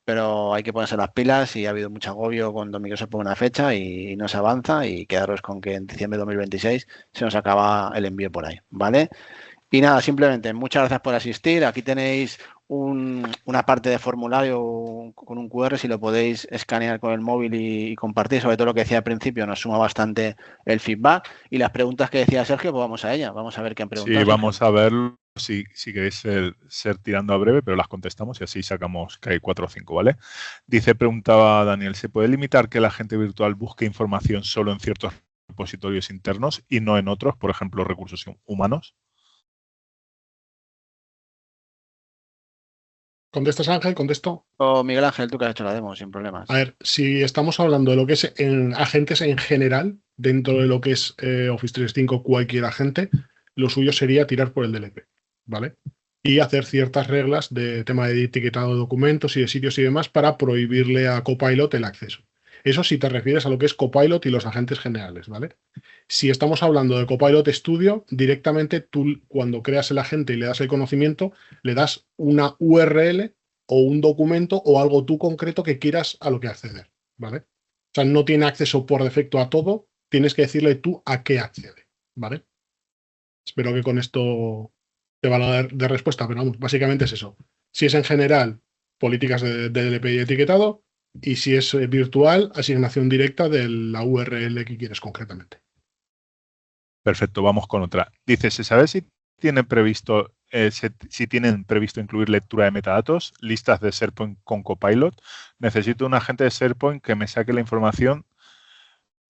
pero hay que ponerse las pilas y ha habido mucho agobio cuando Microsoft pone una fecha y no se avanza, y quedaros con que en diciembre de 2026 se nos acaba el envío por ahí, ¿vale? Y nada, simplemente muchas gracias por asistir. Aquí tenéis una parte de formulario con un QR, si lo podéis escanear con el móvil y compartir. Sobre todo lo que decía al principio, nos suma bastante el feedback. Y las preguntas que decía Sergio, pues vamos a ellas. Vamos a ver qué han preguntado. Sí, vamos a ver si queréis ser tirando a breve, pero las contestamos y así sacamos que hay 4 o 5, ¿vale? Preguntaba Daniel, ¿se puede limitar que el agente virtual busque información solo en ciertos repositorios internos y no en otros, por ejemplo, recursos humanos? ¿contestas, Ángel? ¿Contesto? O Miguel Ángel, tú que has hecho la demo, sin problemas. A ver, si estamos hablando de lo que es en agentes en general, dentro de lo que es Office 365, cualquier agente, lo suyo sería tirar por el DLP, ¿vale? Y hacer ciertas reglas de tema de etiquetado de documentos y de sitios y demás para prohibirle a Copilot el acceso. Eso si te refieres a lo que es Copilot y los agentes generales, ¿vale? Si estamos hablando de Copilot Studio, directamente tú, cuando creas el agente y le das el conocimiento, le das una URL o un documento o algo tú concreto que quieras a lo que acceder, ¿vale? O sea, no tiene acceso por defecto a todo, tienes que decirle tú a qué accede, ¿vale? Espero que con esto te valga de respuesta, pero vamos, básicamente es eso. Si es en general, políticas de DLP y etiquetado, y si es virtual, asignación directa de la URL que quieres concretamente. Perfecto, vamos con otra. Dice, ¿se sabe si tienen previsto incluir lectura de metadatos, listas de SharePoint con Copilot? Necesito un agente de SharePoint que me saque la información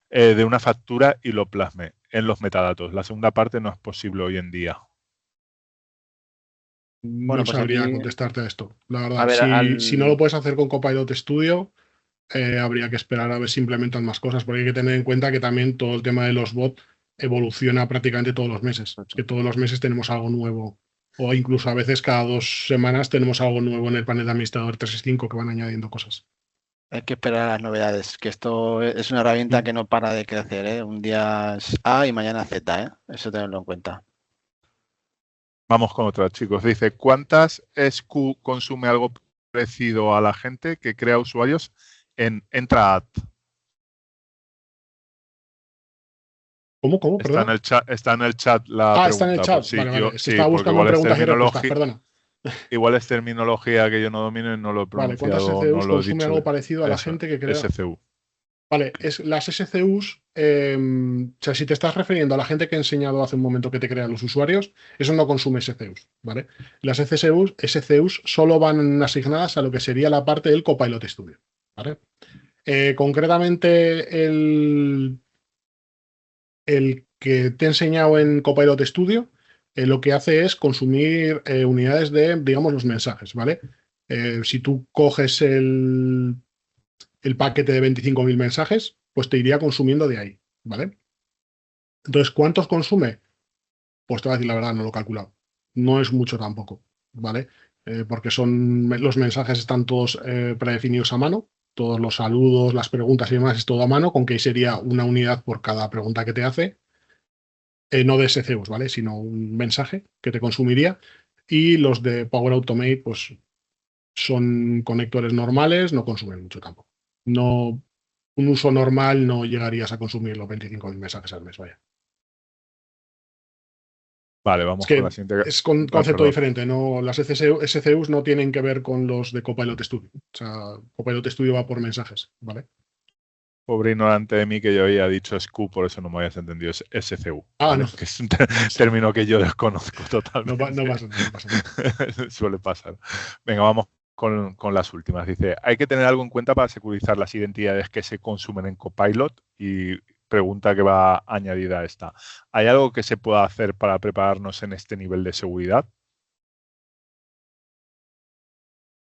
de una factura y lo plasme en los metadatos. La segunda parte no es posible hoy en día. Bueno, no pues sabría contestarte a esto. La verdad, ver, si no lo puedes hacer con Copilot Studio, habría que esperar a ver si implementan más cosas, porque hay que tener en cuenta que también todo el tema de los bots evoluciona prácticamente todos los meses. Es que todos los meses tenemos algo nuevo, o incluso a veces cada 2 semanas tenemos algo nuevo en el panel de administrador 365 que van añadiendo cosas. Hay que esperar a las novedades, que esto es una herramienta que no para de crecer, ¿eh? Un día es A y mañana Z, ¿eh? Eso tenedlo en cuenta. Vamos con otra, chicos. Dice, ¿cuántas SQ consume algo parecido a la gente que crea usuarios en Entra-Ad? ¿Cómo? Está en el chat la pregunta. Está en el chat. Sí, vale. Estaba buscando preguntas y respuestas, perdona. Igual es terminología que yo no domino y no lo he pronunciado. Vale, ¿cuántas SCUs no lo he consume dicho algo parecido a la gente que crea? SCU. Vale, las SCUs, o sea, si te estás refiriendo a la gente que he enseñado hace un momento que te crean los usuarios, eso no consume SCUs, ¿vale? Las SCUs solo van asignadas a lo que sería la parte del Copilot Studio, ¿vale? Concretamente, el que te he enseñado en Copilot Studio, lo que hace es consumir unidades de, digamos, los mensajes, ¿vale? Si tú coges el paquete de 25.000 mensajes, pues te iría consumiendo de ahí, ¿vale? Entonces, ¿cuántos consume? Pues te voy a decir la verdad, no lo he calculado. No es mucho tampoco, ¿vale? Porque los mensajes están todos predefinidos a mano, todos los saludos, las preguntas y demás es todo a mano, con que sería una unidad por cada pregunta que te hace, no de SCUs, ¿vale? Sino un mensaje que te consumiría. Y los de Power Automate, pues son conectores normales, no consumen mucho tampoco. No, un uso normal no llegarías a consumir los 25.000 mensajes al mes, vaya. Vale, vamos con la siguiente. Es un concepto diferente, ¿no? Las SCUs no tienen que ver con los de Copilot Studio. O sea, Copilot Studio va por mensajes, ¿vale? Pobre ignorante de mí que yo había dicho SCU, por eso no me habías entendido, es SCU. ¿vale? No. Que es un término que yo desconozco totalmente. No pasa nada. Suele pasar. Venga, vamos con las últimas. Dice, hay que tener algo en cuenta para securizar las identidades que se consumen en Copilot y pregunta que va añadida a esta. ¿Hay algo que se pueda hacer para prepararnos en este nivel de seguridad?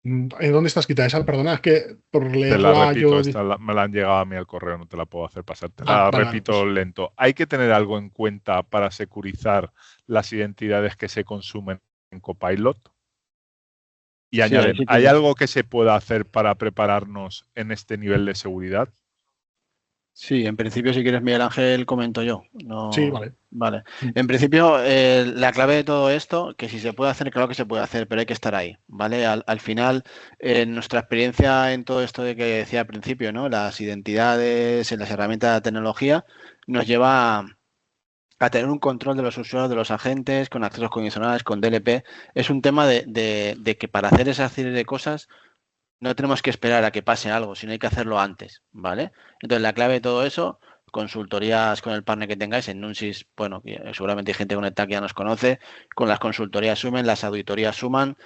¿En dónde estás quitada esa? Perdona, es que por leerla te la repito, yo... me la han llegado a mí al correo, no te la puedo hacer pasar. Te la repito pues... lento. ¿Hay que tener algo en cuenta para securizar las identidades que se consumen en Copilot? Y añaden, ¿hay algo que se pueda hacer para prepararnos en este nivel de seguridad? Sí, en principio, si quieres, Miguel Ángel, comento yo. No... Sí, vale. Vale. En principio, la clave de todo esto, que si se puede hacer, claro que se puede hacer, pero hay que estar ahí, ¿vale? Al final, nuestra experiencia en todo esto de que decía al principio, ¿no? Las identidades, en las herramientas de tecnología, nos lleva a tener un control de los usuarios, de los agentes, con accesos condicionales, con DLP. Es un tema de que para hacer esa serie de cosas no tenemos que esperar a que pase algo, sino hay que hacerlo antes, ¿vale? Entonces, la clave de todo eso, consultorías con el partner que tengáis, en Nunsis, bueno, seguramente hay gente conectada que ya nos conoce, con las consultorías sumen, las auditorías suman,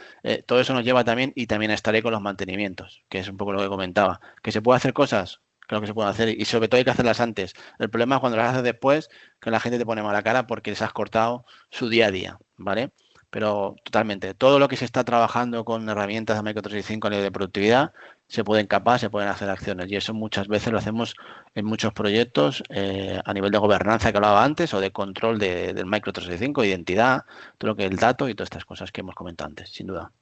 todo eso nos lleva también, y también estaré con los mantenimientos, que es un poco lo que comentaba. ¿Que se puede hacer cosas? Claro que se pueden hacer, y sobre todo hay que hacerlas antes. El problema es cuando las haces después, que la gente te pone mala cara porque les has cortado su día a día, ¿vale? Pero totalmente, todo lo que se está trabajando con herramientas de Micro 365 a nivel de productividad, se pueden capar, se pueden hacer acciones, y eso muchas veces lo hacemos en muchos proyectos a nivel de gobernanza que hablaba antes, o de control del Micro 365, identidad, todo lo que es el dato y todas estas cosas que hemos comentado antes, sin duda.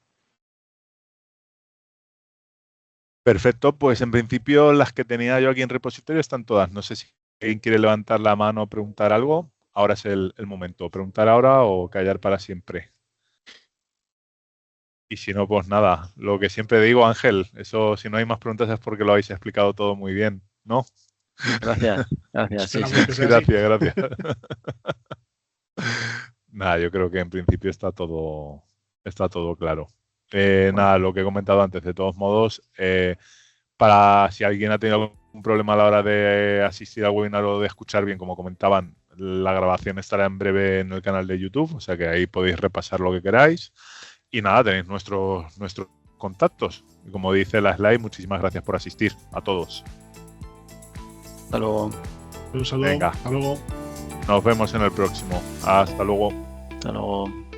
Perfecto, pues en principio las que tenía yo aquí en repositorio están todas. No sé si alguien quiere levantar la mano o preguntar algo. Ahora es el momento. Preguntar ahora o callar para siempre. Y si no, pues nada. Lo que siempre digo, Ángel, eso si no hay más preguntas es porque lo habéis explicado todo muy bien, ¿no? Gracias, gracias. Sí, gracias. Nada, yo creo que en principio está todo claro. Nada, lo que he comentado antes, de todos modos, para si alguien ha tenido algún problema a la hora de asistir al webinar o de escuchar bien, como comentaban, la grabación estará en breve en el canal de YouTube, o sea que ahí podéis repasar lo que queráis. Y nada, tenéis nuestros contactos. Y como dice la slide, muchísimas gracias por asistir a todos. Hasta luego. Un saludo. Venga. Hasta luego. Nos vemos en el próximo. Hasta luego. Hasta luego.